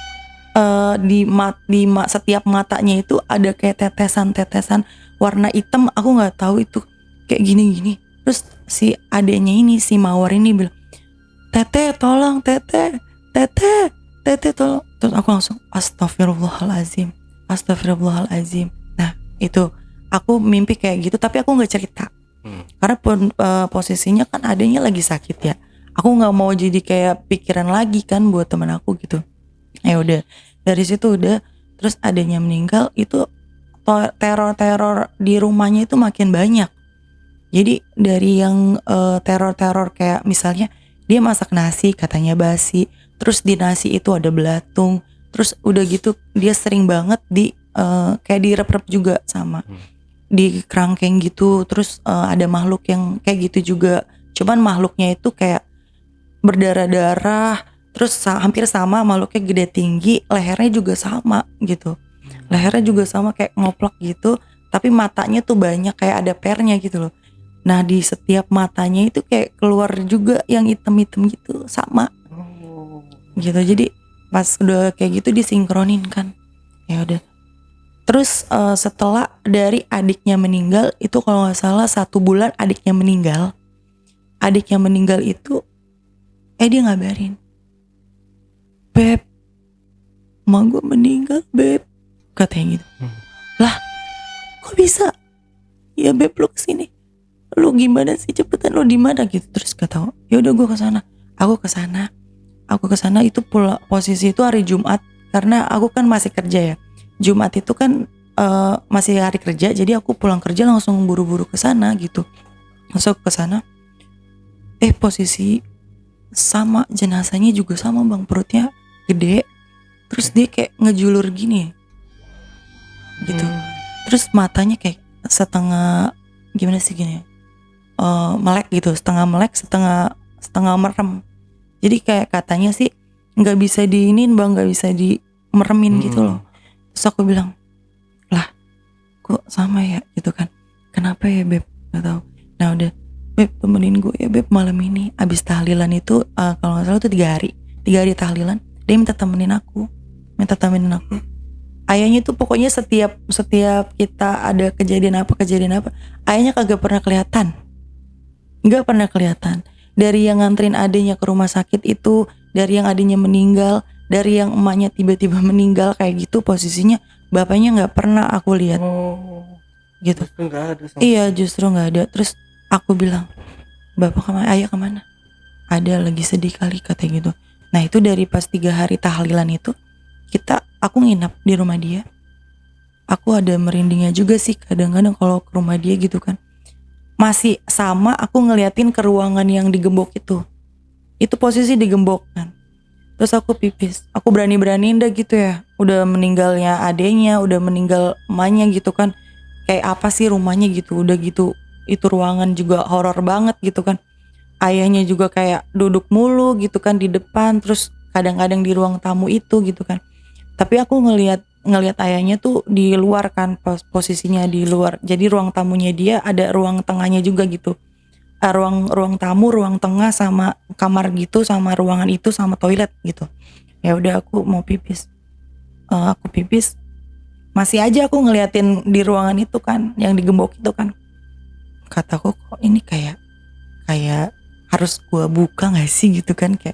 setiap matanya itu ada kayak tetesan warna hitam. Aku nggak tahu itu kayak gini-gini. Terus si adeknya ini, si Mawar ini bilang, Tete tolong, Tete tolong. Terus aku langsung astagfirullahalazim. Nah itu aku mimpi kayak gitu, tapi aku nggak cerita karena posisinya kan adanya lagi sakit ya. Aku nggak mau jadi kayak pikiran lagi kan buat teman aku gitu. Ya udah, dari situ udah. Terus adanya meninggal itu, teror di rumahnya itu makin banyak. Jadi dari yang teror kayak misalnya dia masak nasi katanya basi, terus di nasi itu ada belatung, terus udah gitu dia sering banget kayak direp-rep juga sama di kerangkeng gitu. Terus ada makhluk yang kayak gitu juga, cuman makhluknya itu kayak berdarah-darah, terus hampir sama makhluknya, gede tinggi, lehernya juga sama gitu. Lehernya juga sama kayak ngoplak gitu, tapi matanya tuh banyak kayak ada pernya gitu loh. Nah di setiap matanya itu kayak keluar juga yang hitam-hitam gitu sama gitu. Jadi pas udah kayak gitu disinkronin kan. Ya udah. Terus setelah dari adiknya meninggal itu, kalau nggak salah 1 bulan adiknya meninggal. Adiknya meninggal itu dia ngabarin, Beb, emak gue meninggal Beb, katanya gitu. Lah kok bisa? Ya Beb lu kesini, lu gimana sih, cepetan lu di mana gitu. Terus kata, ya udah gue kesana. Aku kesana itu posisi itu hari Jumat, karena aku kan masih kerja ya. Jumat itu kan masih hari kerja, jadi aku pulang kerja langsung buru-buru kesana gitu. Masuk kesana, posisi sama, jenazahnya juga sama bang, perutnya gede, terus dia kayak ngejulur gini gitu. Terus matanya kayak setengah gimana sih gini, melek gitu, setengah melek, setengah merem. Jadi kayak katanya sih nggak bisa diinin bang, nggak bisa dimeremin gitu loh. Terus aku bilang, lah kok sama ya gitu kan, kenapa ya Beb, nggak tahu. Nah udah, Beb temenin gue ya Beb malam ini. Abis tahlilan itu kalau nggak salah itu 3 hari tahlilan, dia minta temenin aku. Ayahnya tuh pokoknya setiap kita ada kejadian apa, ayahnya kagak pernah kelihatan. Dari yang nganterin adiknya ke rumah sakit itu, dari yang adiknya meninggal, dari yang emaknya tiba-tiba meninggal kayak gitu posisinya, bapaknya nggak pernah aku lihat. Gitu. Iya justru nggak ada. Terus aku bilang, bapak kemana? Ayah kemana? Ada lagi sedih kali, kata gitu. Nah itu dari pas 3 hari tahlilan itu, aku nginap di rumah dia. aku ada merindingnya juga sih kadang-kadang kalau ke rumah dia gitu kan. Masih sama aku ngeliatin ke ruangan yang digembok itu posisi digembok kan. Terus aku pipis, aku berani-beraniin dah gitu ya. Udah meninggalnya adenya, udah meninggal emaknya gitu kan. Kayak apa sih rumahnya gitu, udah gitu. Itu ruangan juga horor banget gitu kan. Ayahnya juga kayak duduk mulu gitu kan di depan. Terus kadang-kadang di ruang tamu itu gitu kan. Tapi aku ngelihat ayahnya tuh di luar kan, posisinya di luar. Jadi ruang tamunya dia ada ruang tengahnya juga gitu. Ruang tamu, ruang tengah sama kamar gitu, sama ruangan itu sama toilet gitu. Ya udah aku mau pipis. Aku pipis, masih aja aku ngeliatin di ruangan itu kan, yang digembok itu kan. Kataku kok ini kayak harus gua buka nggak sih gitu kan, kayak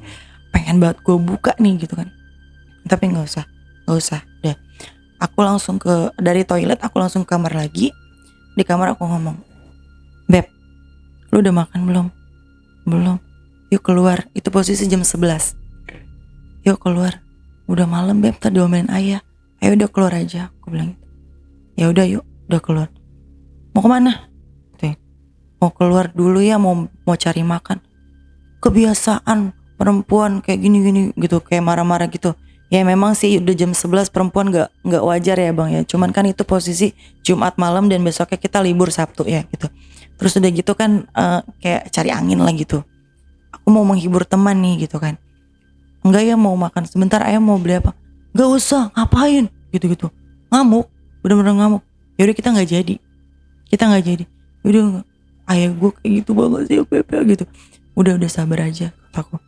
pengen banget gua buka nih gitu kan. Tapi nggak usah. Udah. Aku langsung dari toilet aku langsung ke kamar lagi. Di kamar aku ngomong, "Beb, lu udah makan belum?" "Belum." "Yuk keluar." Itu posisi jam 11. "Yuk keluar. Udah malam Beb, tadi diomelin ayah. Ayo udah keluar aja." Aku bilang gitu. "Ya udah yuk, udah keluar." "Mau kemana?" Gitu ya. "Mau keluar dulu ya, mau cari makan." Kebiasaan perempuan kayak gini-gini gitu, kayak marah-marah gitu. Ya memang sih udah jam 11 perempuan nggak wajar ya Bang ya. Cuman kan itu posisi Jumat malam dan besoknya kita libur Sabtu ya gitu. Terus udah gitu kan kayak cari angin lah gitu. Aku mau menghibur teman nih gitu kan. "Enggak ya, mau makan sebentar, ayah mau beli apa?" "Gak usah, ngapain?" Gitu-gitu. Ngamuk, bener-bener ngamuk. Yaudah kita nggak jadi. Udah, ayah gue kayak gitu banget sih Beb ya gitu. Udah sabar aja kataku.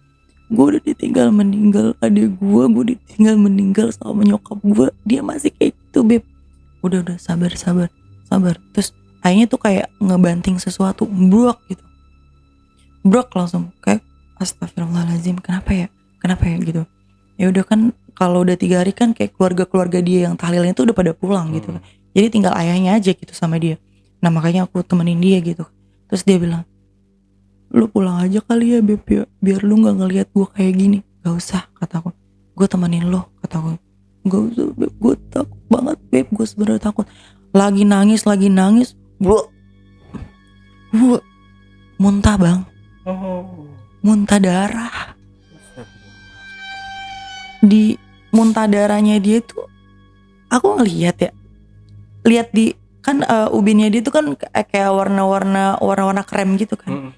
Gue udah ditinggal meninggal adik gue ditinggal meninggal sama nyokap gue, dia masih kayak gitu Beb. Udah sabar. Terus ayahnya tuh kayak ngebanting sesuatu, brok gitu. Brok langsung kayak astagfirullahaladzim, kenapa ya gitu. Ya udah kan kalau udah 3 hari kan kayak keluarga dia yang tahlilnya itu udah pada pulang gitu kan. Jadi tinggal ayahnya aja gitu sama dia. Nah makanya aku temenin dia gitu. Terus dia bilang, "Lu pulang aja kali ya Beb ya, biar lu gak ngelihat gue kayak gini." "Gak usah," kataku, "gue temenin lo," kataku. "Gak usah Beb, gue takut banget Beb, gue sebenarnya takut." Lagi nangis, blok, muntah Bang, muntah darah. Di muntah darahnya dia tuh aku ngelihat lihat di kan ubinnya dia tuh kan kayak warna krem gitu kan.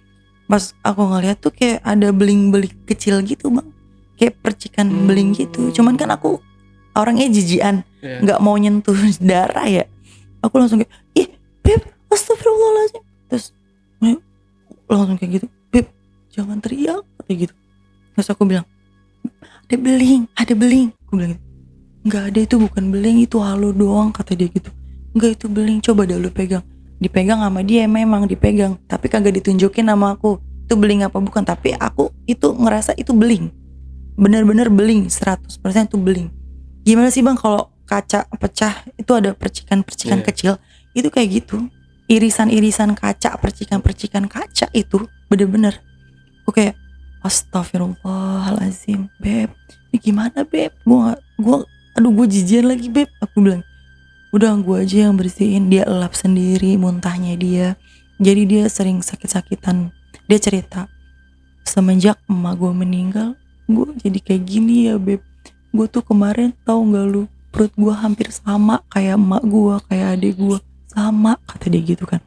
Pas aku ngeliat tuh kayak ada beling-beling kecil gitu Bang, kayak percikan beling gitu. Cuman kan aku orangnya jijian, nggak mau nyentuh darah ya. Aku langsung kayak, "Ih Beb, astagfirullahaladzim." Terus langsung kayak gitu, "Beb, jangan teriak," kayak gitu. Terus aku bilang, ada beling." Aku bilang gitu. "Nggak ada, itu bukan beling, itu halo doang," kata dia gitu. "Nggak, itu beling, coba dah lu pegang." Dipegang sama dia, memang dipegang, tapi kagak ditunjukin sama aku itu beling apa bukan. Tapi aku itu ngerasa itu beling, bener-bener beling, 100% itu beling. Gimana sih Bang kalau kaca pecah itu ada percikan-percikan kecil, itu kayak gitu, irisan-irisan kaca, percikan-percikan kaca itu bener-bener. Aku kayak astagfirullahaladzim Beb, ini gimana Beb, gue jijian lagi Beb. Aku bilang, "Udah gue aja yang bersihin." Dia elap sendiri muntahnya dia. Jadi dia sering sakit-sakitan. Dia cerita, "Semenjak emak gue meninggal, gue jadi kayak gini ya Beb. Gue tuh kemarin tahu gak lu, perut gue hampir sama kayak emak gue, kayak adik gue, sama," kata dia gitu kan.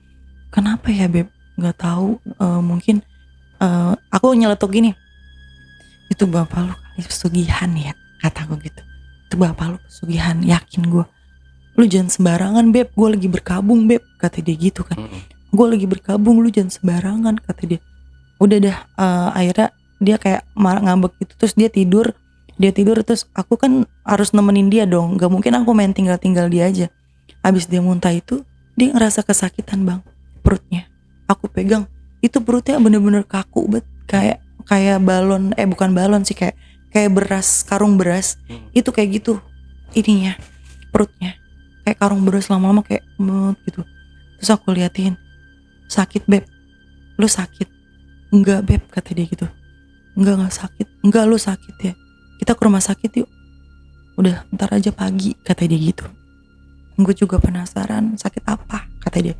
"Kenapa ya Beb?" "Gak tahu, mungkin aku nyeletuk gini, "Itu bapak lu kali pesugihan ya," kataku gitu. "Itu bapak lu pesugihan, yakin gue. Lu jangan sembarangan Beb, gue lagi berkabung Beb," kata dia gitu kan. "Gue lagi berkabung, lu jangan sembarangan," kata dia. Udah dah, akhirnya dia kayak ngambek gitu. Terus dia tidur terus aku kan harus nemenin dia dong, gak mungkin aku main tinggal dia aja. Abis dia muntah itu, dia ngerasa kesakitan Bang, perutnya. Aku pegang, itu perutnya bener-bener kaku banget, kayak balon, bukan balon sih, kayak beras, karung beras. Itu kayak gitu ininya, perutnya kayak karung beras, lama-lama kayak gitu. Terus aku liatin, "Sakit Beb, lu sakit?" "Enggak Beb," kata dia gitu. Enggak sakit." "Enggak, lu sakit ya, kita ke rumah sakit yuk." "Udah ntar aja pagi," kata dia gitu. gue juga penasaran sakit apa, kata dia.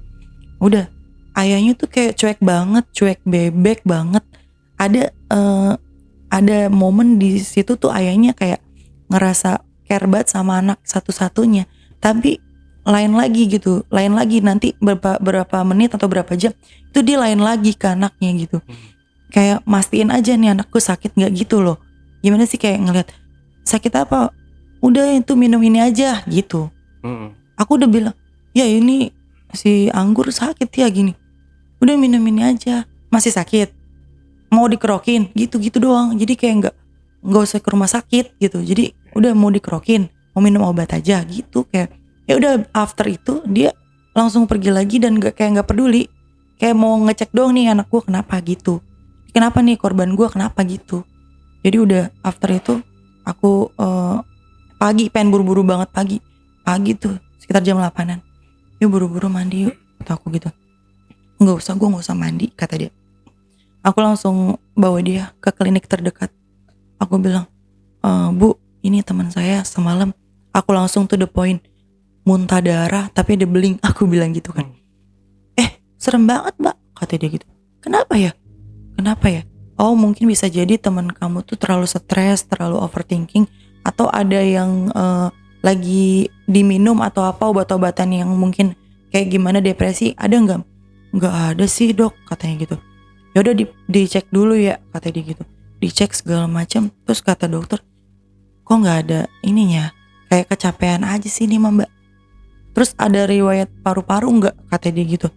Udah, ayahnya tuh kayak cuek banget, cuek bebek banget. Ada momen di situ tuh ayahnya kayak ngerasa care banget sama anak satu-satunya, tapi lain lagi gitu, lain lagi nanti berapa menit atau berapa jam itu dia lain lagi ke anaknya gitu. Kayak mastiin aja nih anakku sakit nggak gitu loh. Gimana sih kayak ngeliat sakit apa? Udah itu minum ini aja gitu. Aku udah bilang, ya ini si Anggur sakit ya gini. Udah minum ini aja. Masih sakit? Mau dikerokin? Gitu-gitu doang. Jadi kayak nggak usah ke rumah sakit gitu. Jadi udah mau dikerokin, mau minum obat aja gitu. Kayak ya udah after itu dia langsung pergi lagi dan nggak peduli. Kayak mau ngecek doang nih anak gue kenapa gitu. Kenapa nih korban gue kenapa gitu. Jadi udah after itu aku pagi pengen buru-buru banget pagi tuh sekitar jam 8-an. Yuk buru-buru mandi yuk, kata aku gitu. Gue gak usah mandi, kata dia. Aku langsung bawa dia ke klinik terdekat. Aku bilang, Bu, ini teman saya semalam. Aku langsung to the point, muntah darah tapi ada beling. Aku bilang gitu kan. Serem banget mbak, kata dia gitu. Kenapa ya? Oh mungkin bisa jadi teman kamu tuh terlalu stres, terlalu overthinking, atau ada yang lagi diminum atau apa obat-obatan yang mungkin kayak gimana depresi. Ada nggak? Nggak ada sih dok, katanya gitu. Ya udah dicek dulu ya, kata dia gitu. Dicek segala macam. Terus kata dokter, kok nggak ada ininya, kayak kecapean aja sih nih mbak. Terus ada riwayat paru-paru nggak, kata dia gitu.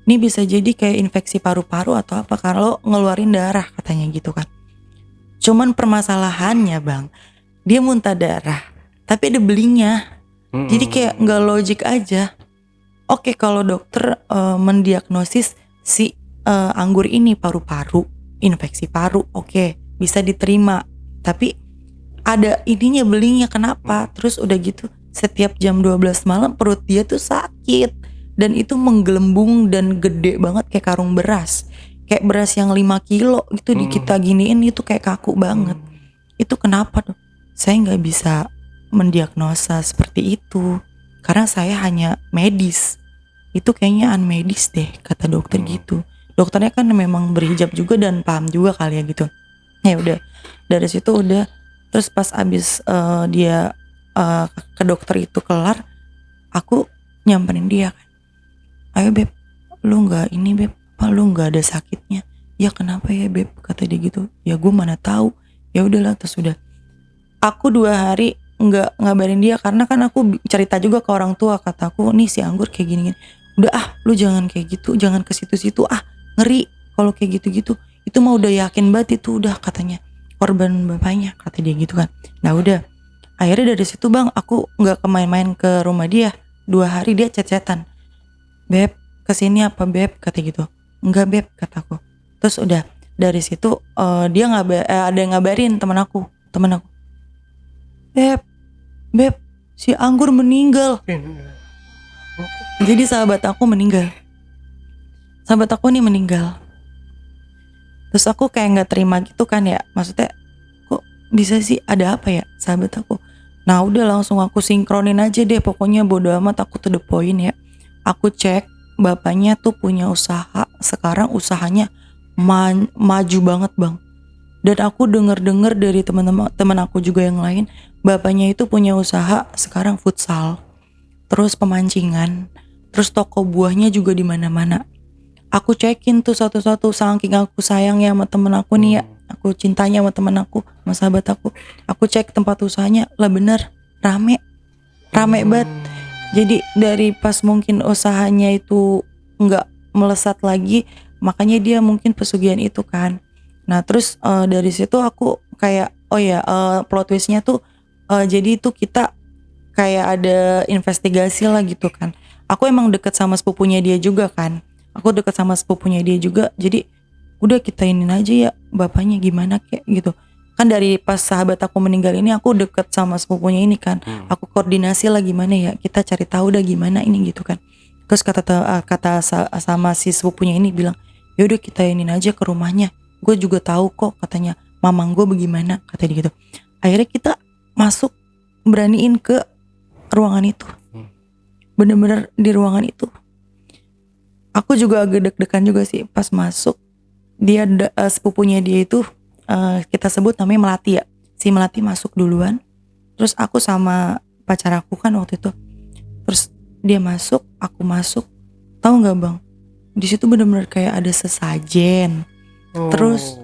Ini bisa jadi kayak infeksi paru-paru atau apa kalau ngeluarin darah, katanya gitu kan. Cuman permasalahannya bang, dia muntah darah tapi ada belingnya. Jadi kayak nggak logik aja. Oke, kalau dokter mendiagnosis si Anggur ini paru-paru, infeksi paru, oke, bisa diterima. Tapi ada ininya belingnya, kenapa? Terus udah gitu setiap jam 12 malam perut dia tuh sakit. Dan itu menggelembung dan gede banget kayak karung beras. Kayak beras yang 5 kilo gitu kita giniin itu kayak kaku banget. Itu kenapa tuh? Saya gak bisa mendiagnosa seperti itu. Karena saya hanya medis. Itu kayaknya unmedis deh, kata dokter gitu. Dokternya kan memang berhijab juga dan paham juga kali ya gitu. Ya udah, dari situ udah. Terus pas abis dia ke dokter itu kelar, aku nyamperin dia kan. Ayo beb, lu gak ini beb, apa lu gak ada sakitnya? Ya kenapa ya beb, kata dia gitu. Ya gue mana tahu. Ya udahlah, terus udah. Aku 2 hari nggak ngabarin dia karena kan aku cerita juga ke orang tua, kataku nih si Anggur kayak gini. Udah lu jangan kayak gitu, jangan ke situ-situ ngeri kalau kayak gitu-gitu. Itu mah udah yakin banget itu udah, katanya korban bapaknya, kata dia gitu kan. Nah udah, akhirnya dari situ bang aku nggak main-main ke rumah dia. 2 hari dia chat-chatan. Beb, kesini apa beb, kata gitu. Enggak beb, kataku. Terus udah dari situ dia ada yang ngabarin teman aku. Beb, si Anggur meninggal. Jadi sahabat aku meninggal. Sahabat aku nih meninggal. Terus aku kayak nggak terima gitu kan ya. Maksudnya kok bisa sih, ada apa ya sahabat aku. Nah udah langsung aku sinkronin aja deh. Pokoknya bodo amat, aku to the point ya. Aku cek bapaknya tuh punya usaha. Sekarang usahanya maju banget bang. Dan aku denger dari teman aku juga yang lain, bapaknya itu punya usaha sekarang futsal, terus pemancingan, terus toko buahnya juga di mana-mana. Aku cekin tuh satu-satu, saking aku sayangnya sama temen aku nih ya, aku cintanya sama temen aku, sama sahabat aku. Aku cek tempat usahanya, lah bener rame banget. Jadi dari pas mungkin usahanya itu nggak melesat lagi, makanya dia mungkin pesugihan itu kan. Nah terus dari situ aku kayak plot twistnya tuh jadi itu kita kayak ada investigasi lah gitu kan. Aku emang deket sama sepupunya dia juga kan. Jadi udah kita inin aja ya bapaknya gimana kayak gitu. Kan dari pas sahabat aku meninggal ini aku deket sama sepupunya ini kan. Aku koordinasi lah gimana ya, kita cari tahu dah gimana ini gitu kan. Terus kata sama si sepupunya ini bilang, yaudah kita inin aja ke rumahnya. Gue juga tahu kok, katanya mamang gue bagaimana, kata dia gitu. Akhirnya kita masuk, beraniin ke ruangan itu. bener-bener di ruangan itu. Aku juga agak deg-degan juga sih pas masuk. Dia sepupunya dia itu kita sebut namanya Melati ya. Si Melati masuk duluan. Terus aku sama pacar aku kan waktu itu. Terus dia masuk, aku masuk. Tahu nggak bang? Di situ bener-bener kayak ada sesajen. Terus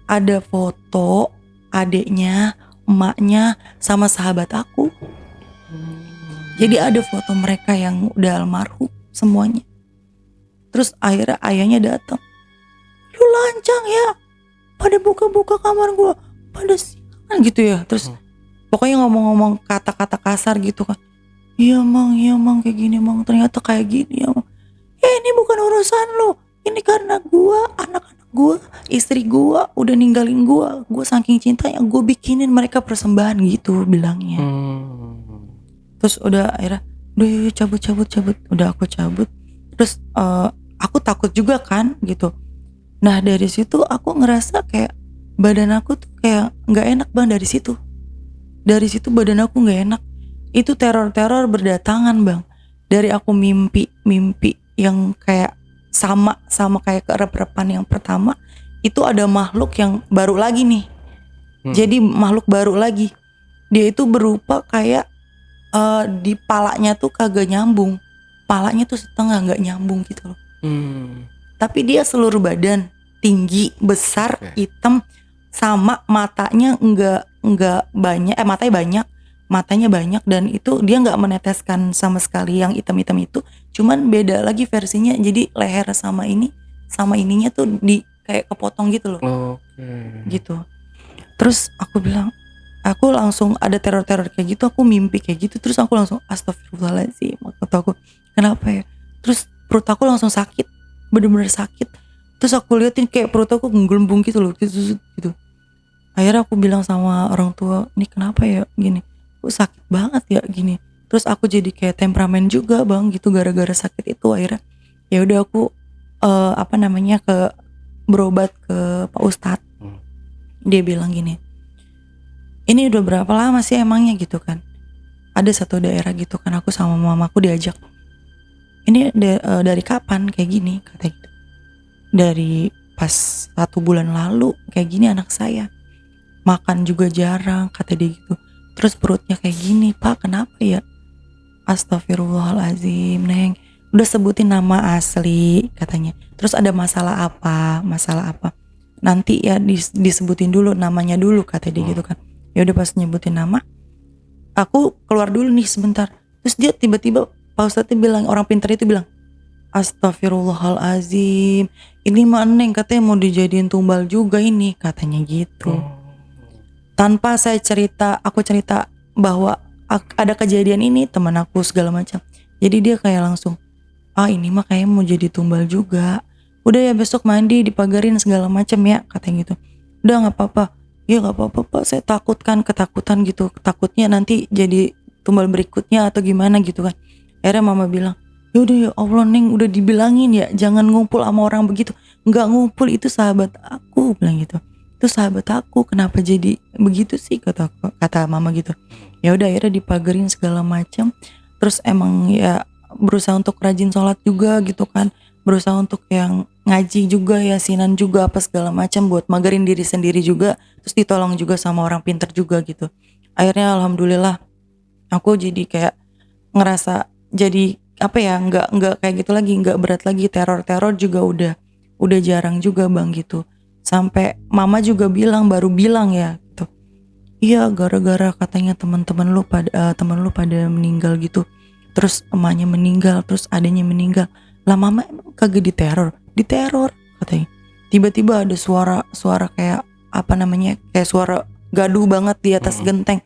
ada foto adiknya, emaknya, sama sahabat aku. Jadi ada foto mereka yang udah almarhum semuanya. Terus akhirnya ayahnya datang. Lu lancang ya, pada buka-buka kamar gua, pada siang gitu ya. Terus pokoknya ngomong-ngomong kata-kata kasar gitu kan. Iya mang kayak gini mang, ternyata kayak gini ya mang. Ini bukan urusan lu, ini karena gua, anak-anak gua, istri gua udah ninggalin gua saking cintanya gua bikinin mereka persembahan gitu bilangnya. Terus udah akhirnya udah yuk, cabut, udah aku cabut. Terus aku takut juga kan gitu. Nah dari situ aku ngerasa kayak badan aku tuh kayak nggak enak bang dari situ. Dari situ badan aku nggak enak. Itu teror berdatangan bang. Dari aku mimpi yang kayak sama kayak kerep-repan yang pertama. Itu ada makhluk yang baru lagi nih. Jadi makhluk baru lagi. Dia itu berupa kayak di palanya tuh kagak nyambung. Palanya tuh setengah nggak nyambung gitu loh. Tapi dia seluruh badan tinggi, besar, hitam, sama matanya enggak banyak, matanya banyak dan itu dia nggak meneteskan sama sekali yang hitam-hitam itu. Cuman beda lagi versinya, jadi leher sama ininya tuh di kayak kepotong gitu loh. Gitu. Terus aku bilang, aku langsung ada teror kayak gitu, aku mimpi kayak gitu, terus aku langsung astagfirullahaladzim, kata aku kenapa ya, terus perut aku langsung sakit, bener-bener sakit, terus aku liatin kayak perut aku nggelembung gitu loh, gitu. Akhirnya aku bilang sama orang tua, ini kenapa ya gini, kok sakit banget ya gini, terus aku jadi kayak temperamen juga bang gitu gara-gara sakit itu. Akhirnya ya udah aku berobat ke Pak Ustadz. Dia bilang gini, ini udah berapa lama sih emangnya gitu kan. Ada satu daerah gitu kan, aku sama mamaku diajak. Ini dari kapan kayak gini, kata gitu. Dari pas 1 bulan lalu kayak gini anak saya. Makan juga jarang, kata dia gitu. Terus perutnya kayak gini, Pak kenapa ya? Astagfirullahaladzim Neng, udah sebutin nama asli katanya. Terus ada masalah apa? Nanti ya disebutin dulu namanya dulu, kata dia gitu kan. Ya udah pas nyebutin nama, aku keluar dulu nih sebentar. Terus dia tiba-tiba Pak Ustadz bilang, orang pintar itu bilang, astagfirullahalazim, ini mah Neng katanya mau dijadiin tumbal juga ini, katanya gitu. Tanpa aku cerita bahwa ada kejadian ini, teman aku segala macam. Jadi dia kayak langsung, ini mah kayaknya mau jadi tumbal juga. Udah ya besok mandi dipagarin segala macam ya, katanya gitu. Udah nggak apa-apa. Ya nggak apa-apa Pak, saya ketakutan gitu, takutnya nanti jadi tumbal berikutnya atau gimana gitu kan. Akhirnya mama bilang, yaudah ya Allah Neng, udah dibilangin ya jangan ngumpul sama orang begitu. Nggak ngumpul, itu sahabat aku, bilang gitu. Itu sahabat aku, kenapa jadi begitu sih, kata mama gitu. Ya udah akhirnya dipagerin segala macam. Terus emang ya berusaha untuk rajin sholat juga gitu kan, berusaha untuk yang ngaji juga, yasinan juga apa segala macam buat magerin diri sendiri juga. Terus ditolong juga sama orang pintar juga gitu. Akhirnya alhamdulillah aku jadi kayak ngerasa jadi nggak kayak gitu lagi, nggak berat lagi. Teror juga udah jarang juga bang gitu. Sampai mama juga baru bilang ya gitu, iya gara-gara katanya teman lu pada meninggal gitu. Terus emaknya meninggal, terus adanya meninggal. Lah mama emang kagak diteror katanya. Tiba-tiba ada suara kayak kayak suara gaduh banget di atas genteng,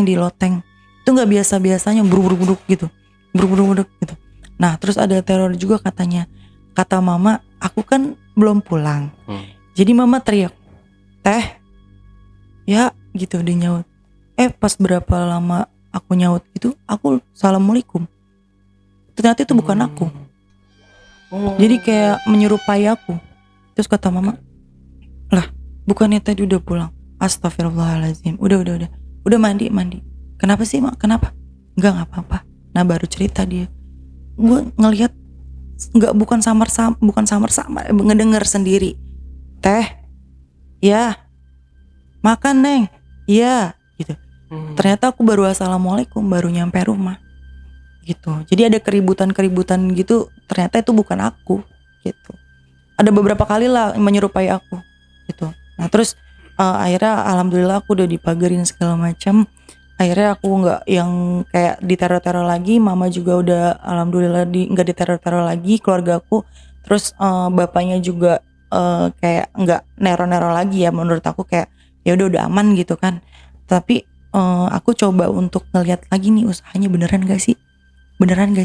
di loteng. Itu nggak biasanya buruk gitu. Nah terus ada teror juga katanya. Kata mama, aku kan belum pulang. Jadi mama teriak, teh, ya gitu dia nyaut. Pas berapa lama aku nyaut itu, aku assalamualaikum. Ternyata itu bukan aku. Jadi kayak menyerupai aku. Terus kata mama, lah bukannya tadi udah pulang? Astagfirullahaladzim. Udah mandi. Kenapa sih mak? Kenapa? Enggak apa-apa. Nah baru cerita dia. gue ngelihat nggak bukan samar-samar ngedenger sendiri, teh ya makan neng iya gitu. Ternyata aku baru assalamualaikum baru nyampe rumah gitu. Jadi ada keributan gitu, ternyata itu bukan aku gitu. Ada beberapa kali lah menyerupai aku gitu. Nah terus akhirnya alhamdulillah aku udah dipagerin segala macam. Akhirnya aku nggak yang kayak diteror-teror lagi. Mama juga udah alhamdulillah nggak diteror-teror lagi keluarga aku. Terus bapaknya juga kayak nggak neror-neror lagi ya, menurut aku kayak ya udah aman gitu kan. Tapi aku coba untuk ngeliat lagi nih usahanya beneran gak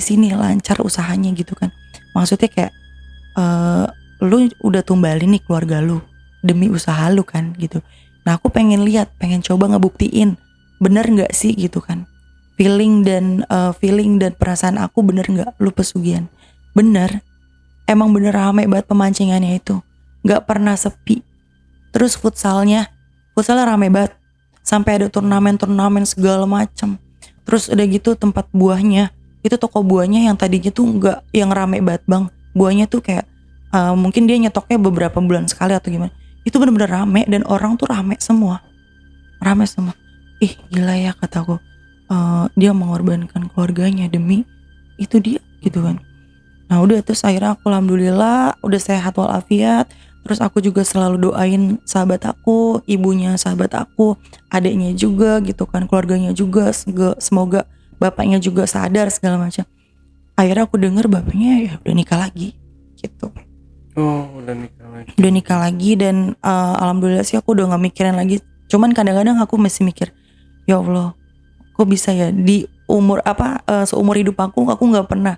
sih nih lancar usahanya gitu kan. Maksudnya kayak lu udah tumbalin nih keluarga lu demi usaha lu kan gitu. Nah aku pengen coba ngebuktiin bener nggak sih gitu kan. Feeling dan perasaan aku bener nggak lu pesugihan. Bener, emang bener rame banget pemancingannya itu, nggak pernah sepi. Terus futsalnya rame banget, sampai ada turnamen segala macem. Terus udah gitu tempat buahnya, itu toko buahnya yang tadinya tuh nggak yang rame banget bang, buahnya tuh kayak mungkin dia nyetoknya beberapa bulan sekali atau gimana, itu bener-bener rame dan orang tuh rame semua. Ih gila ya kataku, dia mengorbankan keluarganya demi itu dia gitu kan. Nah udah terus akhirnya aku alhamdulillah udah sehat walafiat. Terus aku juga selalu doain sahabat aku, ibunya sahabat aku, adiknya juga gitu kan, keluarganya juga, semoga bapaknya juga sadar segala macam. Akhirnya aku denger bapaknya ya udah nikah lagi gitu. Oh, udah nikah lagi. Udah nikah lagi dan alhamdulillah sih aku udah gak mikirin lagi. Cuman kadang-kadang aku masih mikir, ya Allah, kok bisa ya di umur seumur hidup aku gak pernah.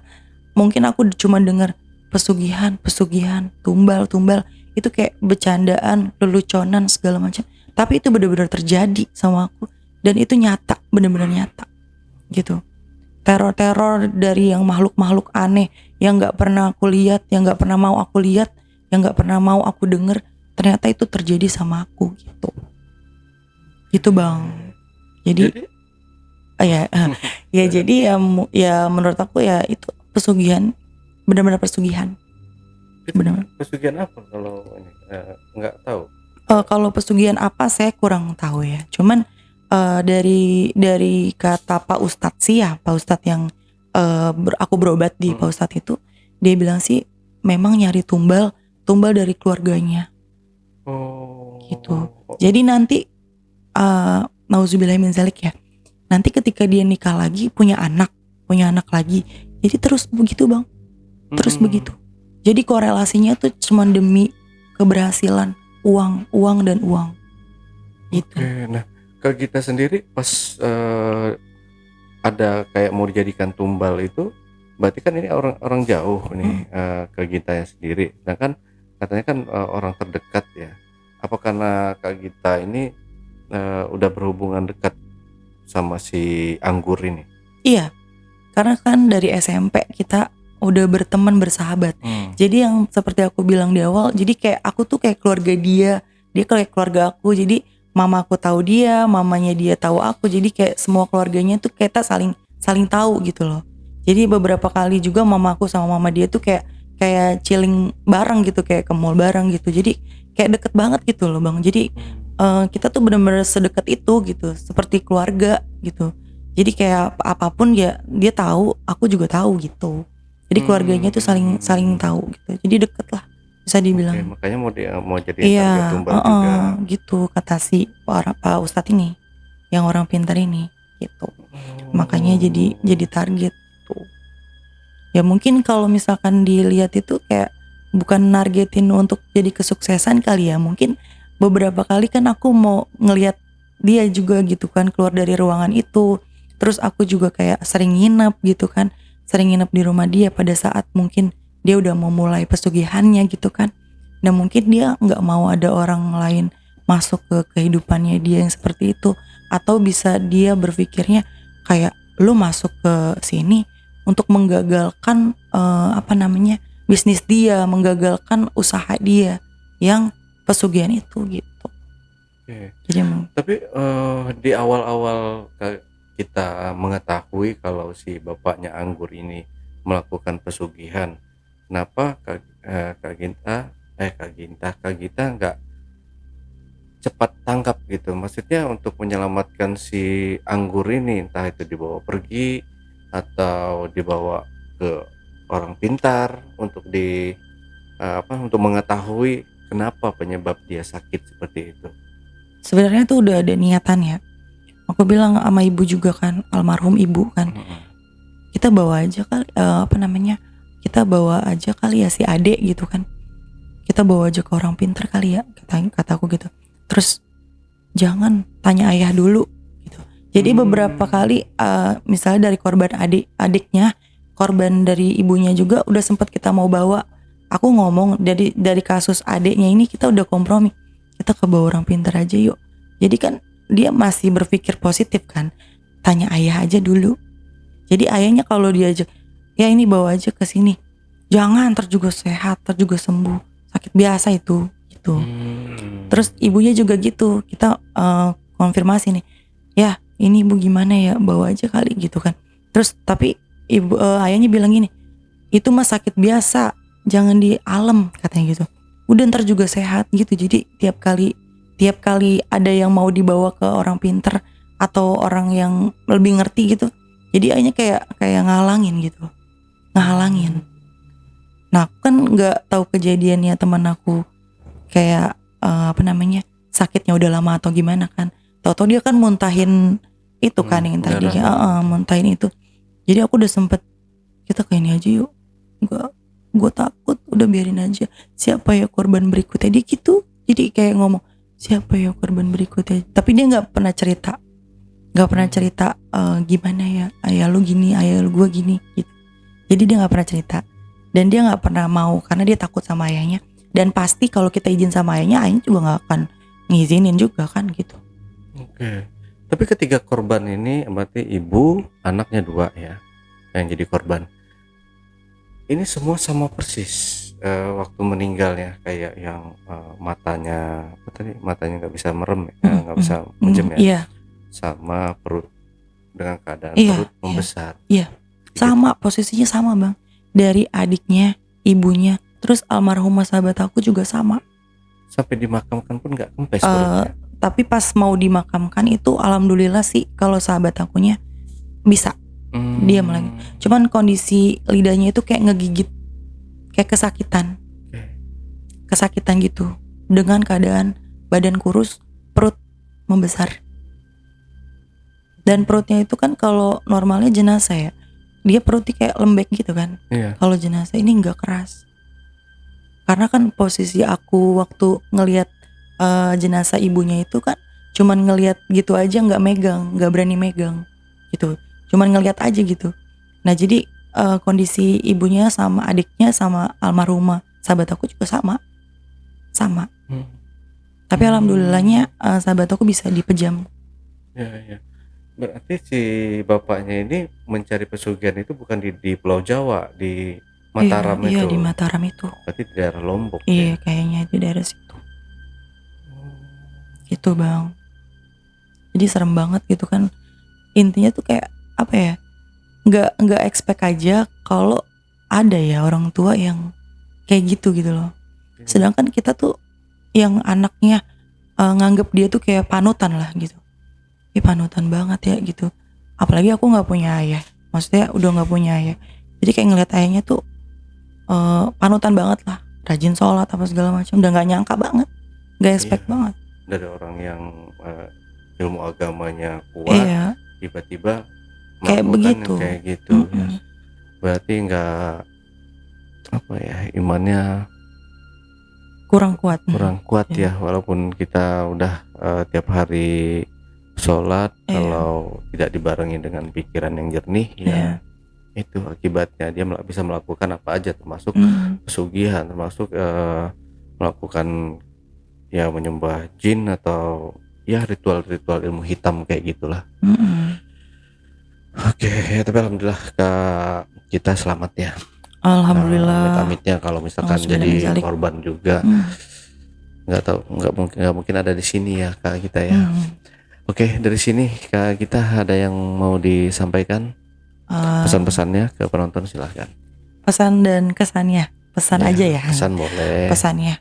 Mungkin aku cuma dengar pesugihan, tumbal, itu kayak bercandaan, leluconan segala macam. Tapi itu benar-benar terjadi sama aku dan itu nyata, benar-benar nyata gitu. Teror-teror dari yang makhluk-makhluk aneh yang nggak pernah aku lihat, yang nggak pernah mau aku lihat, yang nggak pernah mau aku dengar, ternyata itu terjadi sama aku gitu. Gitu bang. Jadi jadi ya menurut aku ya itu pesugihan, benar-benar pesugihan. Benar. Pesugihan apa kalau ini nggak tahu? Kalau pesugihan apa saya kurang tahu ya. Cuman dari kata Pak Ustadz sih ya, Pak Ustadz yang aku berobat di Pak Ustadz itu, dia bilang sih memang nyari tumbal dari keluarganya. Oh. Gitu. Jadi nanti nauzubillah min zalik ya. Nanti ketika dia nikah lagi punya anak lagi, jadi terus begitu bang, terus begitu. Jadi korelasinya tuh cuma demi keberhasilan, uang dan uang. Gitu. Oke, nah ke kita sendiri pas ada kayak mau dijadikan tumbal itu, berarti kan ini orang jauh nih ke kita sendiri. Nah kan katanya kan orang terdekat ya. Apa karena Kak Gita ini udah berhubungan dekat sama si Anggur ini? Iya, karena kan dari SMP kita udah berteman bersahabat. Jadi yang seperti aku bilang di awal, jadi kayak aku tuh kayak keluarga dia kayak keluarga aku. Jadi mama aku tahu dia, mamanya dia tahu aku. Jadi kayak semua keluarganya tuh kita saling tahu gitu loh. Jadi beberapa kali juga mama aku sama mama dia tuh kayak chilling bareng gitu, kayak ke mall bareng gitu. Jadi kayak deket banget gitu loh bang. Jadi kita tuh benar-benar sedekat itu gitu, seperti keluarga gitu. Jadi kayak apapun ya dia tahu, aku juga tahu gitu. Jadi keluarganya tuh saling tahu gitu. Jadi deket lah bisa dibilang. Oke, makanya mau jadi target tumbal juga. Gitu kata si Pak Ustadz ini, yang orang pintar ini gitu. Makanya jadi target tuh. Ya mungkin kalau misalkan dilihat itu kayak bukan nargetin untuk jadi kesuksesan kali ya. Mungkin beberapa kali kan aku mau ngelihat dia juga gitu kan keluar dari ruangan itu. Terus aku juga kayak sering nginep gitu kan. Sering nginep di rumah dia pada saat mungkin dia udah mau mulai pesugihannya gitu kan. Dan mungkin dia gak mau ada orang lain masuk ke kehidupannya dia yang seperti itu. Atau bisa dia berpikirnya kayak lu masuk ke sini untuk menggagalkan bisnis dia, menggagalkan usaha dia yang pesugihan itu gitu. Oke. Jadi, tapi di awal-awal kita mengetahui kalau si bapaknya Anggur ini melakukan pesugihan. Kenapa Kak Gita nggak cepat tangkap gitu? Maksudnya untuk menyelamatkan si anggur ini, entah itu dibawa pergi atau dibawa ke orang pintar untuk untuk mengetahui kenapa penyebab dia sakit seperti itu. Sebenarnya tuh udah ada niatan ya. Aku bilang sama ibu juga kan, almarhum ibu kan, kita bawa aja kali kita bawa aja kali ya si adek gitu kan, kita bawa aja ke orang pintar kali ya, kataku gitu. Terus jangan tanya ayah dulu gitu. Jadi beberapa kali misalnya dari korban adiknya, korban dari ibunya juga udah sempat kita mau bawa. Aku ngomong dari kasus adiknya ini kita udah kompromi, kita ke bawa orang pintar aja yuk. Jadi kan dia masih berpikir positif kan, tanya ayah aja dulu. Jadi ayahnya kalau diajak, ya ini bawa aja ke sini, jangan, ntar juga sehat, ntar juga sembuh, sakit biasa itu gitu. Terus ibunya juga gitu, kita konfirmasi nih, ya ini ibu gimana ya, bawa aja kali gitu kan. Terus tapi ayahnya bilang gini, itu mah sakit biasa, jangan di alam katanya gitu. Udah ntar juga sehat gitu. Jadi tiap kali ada yang mau dibawa ke orang pinter atau orang yang lebih ngerti gitu, jadi ayahnya kayak ngalangin gitu, ngehalangin. Nah aku kan nggak tahu kejadiannya teman aku kayak sakitnya udah lama atau gimana kan. Tahu-tahu dia kan muntahin itu kan yang tadi muntahin itu. Jadi aku udah sempet, kita ke ini aja yuk, gue takut, udah biarin aja, siapa ya korban berikutnya, dia gitu. Jadi kayak ngomong, siapa ya korban berikutnya, tapi dia nggak pernah cerita gimana ya ayah lu gini, ayah lu gue gini gitu. Jadi dia nggak pernah cerita dan dia nggak pernah mau karena dia takut sama ayahnya. Dan pasti kalau kita izin sama ayahnya juga nggak akan ngizinin juga kan gitu. Oke. Tapi ketiga korban ini berarti ibu, anaknya 2 ya yang jadi korban. Ini semua sama persis waktu meninggal ya, kayak yang matanya nggak bisa merem ya, nggak bisa menjem ya. Iya. Sama perut, dengan keadaan Iya, perut membesar. Iya. Sama, posisinya sama bang. Dari adiknya, ibunya, terus almarhumah sahabat aku juga sama. Sampai dimakamkan pun nggak kempes perutnya. Tapi pas mau dimakamkan itu alhamdulillah sih kalau sahabat akunya bisa diam lagi. Cuman kondisi lidahnya itu kayak ngegigit, kayak kesakitan gitu, dengan keadaan badan kurus, perut membesar. Dan perutnya itu kan kalau normalnya jenazah ya, dia perutnya kayak lembek gitu kan. Iya. Kalau jenazah ini nggak keras. Karena kan posisi aku waktu ngelihat jenazah ibunya itu kan cuman ngelihat gitu aja, nggak berani megang gitu, cuman ngelihat aja gitu. Nah jadi kondisi ibunya sama adiknya sama almarhumah sahabat aku juga sama. Tapi alhamdulillahnya sahabat aku bisa dipejam. Ya. Berarti si bapaknya ini mencari pesugihan itu bukan di Pulau Jawa, di Mataram itu. Iya di Mataram itu. Berarti di daerah Lombok. Iya kayaknya di daerah situ. Gitu bang. Jadi serem banget gitu kan. Intinya tuh kayak apa ya? Nggak expect aja kalau ada ya orang tua yang kayak gitu loh. Sedangkan kita tuh yang anaknya nganggep dia tuh kayak panutan lah gitu. Panutan banget ya gitu. Apalagi aku nggak punya ayah. Maksudnya udah nggak punya ayah. Jadi kayak ngeliat ayahnya tuh panutan banget lah. Rajin sholat apa segala macam. Udah nggak nyangka banget. Nggak expect banget. Dari orang yang ilmu agamanya kuat, tiba-tiba kayak begitu. Kayak gitu. Ya. Berarti nggak imannya kurang kuat ya. Walaupun kita udah tiap hari sholat, kalau tidak dibarengi dengan pikiran yang jernih ya itu akibatnya dia bisa melakukan apa aja, termasuk pesugihan, termasuk melakukan ya menyembah jin atau ya ritual-ritual ilmu hitam kayak gitulah. Oke, tapi alhamdulillah kita selamat ya. Alhamdulillah. Amit-amitnya kalau misalkan jadi korban juga. Nggak mungkin ada di sini ya Kak kita ya. Oke, dari sini Kak kita ada yang mau disampaikan? Pesan-pesannya ke penonton silahkan. Pesan dan kesannya, pesan aja ya. Pesan boleh. Pesannya,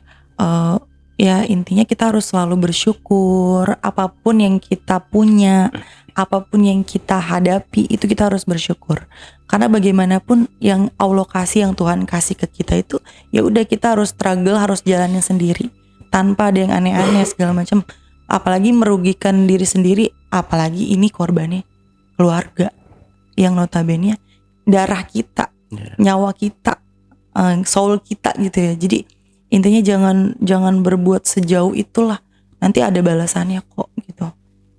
ya intinya kita harus selalu bersyukur. Apapun yang kita punya, apapun yang kita hadapi, itu kita harus bersyukur. Karena bagaimanapun yang Allah kasih, yang Tuhan kasih ke kita itu, ya udah kita harus struggle, harus jalanin sendiri, tanpa ada yang aneh-aneh segala macam. Apalagi merugikan diri sendiri, apalagi ini korbannya keluarga yang notabene darah kita, nyawa kita, soul kita gitu ya. Jadi intinya jangan berbuat sejauh itulah, nanti ada balasannya kok gitu.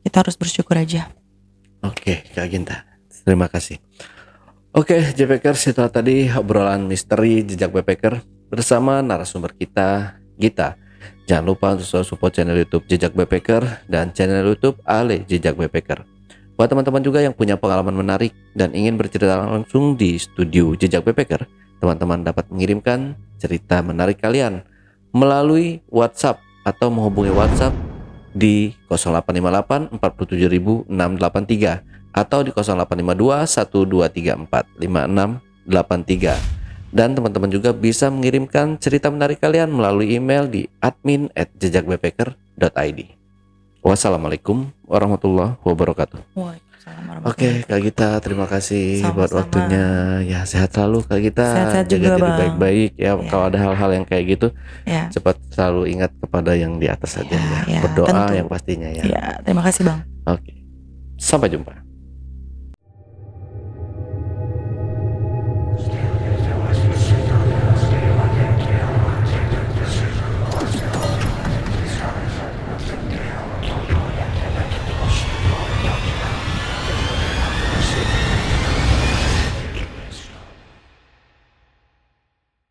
Kita harus bersyukur aja. Oke, Kak Ginta, terima kasih. Oke, JPKers, itu tadi obrolan misteri jejak backpacker bersama narasumber kita, Gita. Jangan lupa untuk selalu support channel YouTube Jejak Backpacker dan channel YouTube Ale Jejak Backpacker. Buat teman-teman juga yang punya pengalaman menarik dan ingin bercerita langsung di studio Jejak Backpacker, teman-teman dapat mengirimkan cerita menarik kalian melalui WhatsApp atau menghubungi WhatsApp di 0858 47600 683 atau di 0852 1234 5683. Dan teman-teman juga bisa mengirimkan cerita menarik kalian melalui email di admin@jejakbackpacker.id. Wassalamualaikum warahmatullahi wabarakatuh. Waalaikumsalam warahmatullahi Oke, Kak Gita, terima kasih buat Sama-sama. waktunya. Ya, sehat selalu Kak Gita. Sehat-sehat Jaga juga, diri Bang. baik-baik ya. Ya. Kalau ada hal-hal yang kayak gitu, Ya, cepat selalu ingat kepada yang di atas saja Ya, ya. ya, Berdoa tentu. yang pastinya ya. ya, terima kasih Bang. Oke. Sampai jumpa.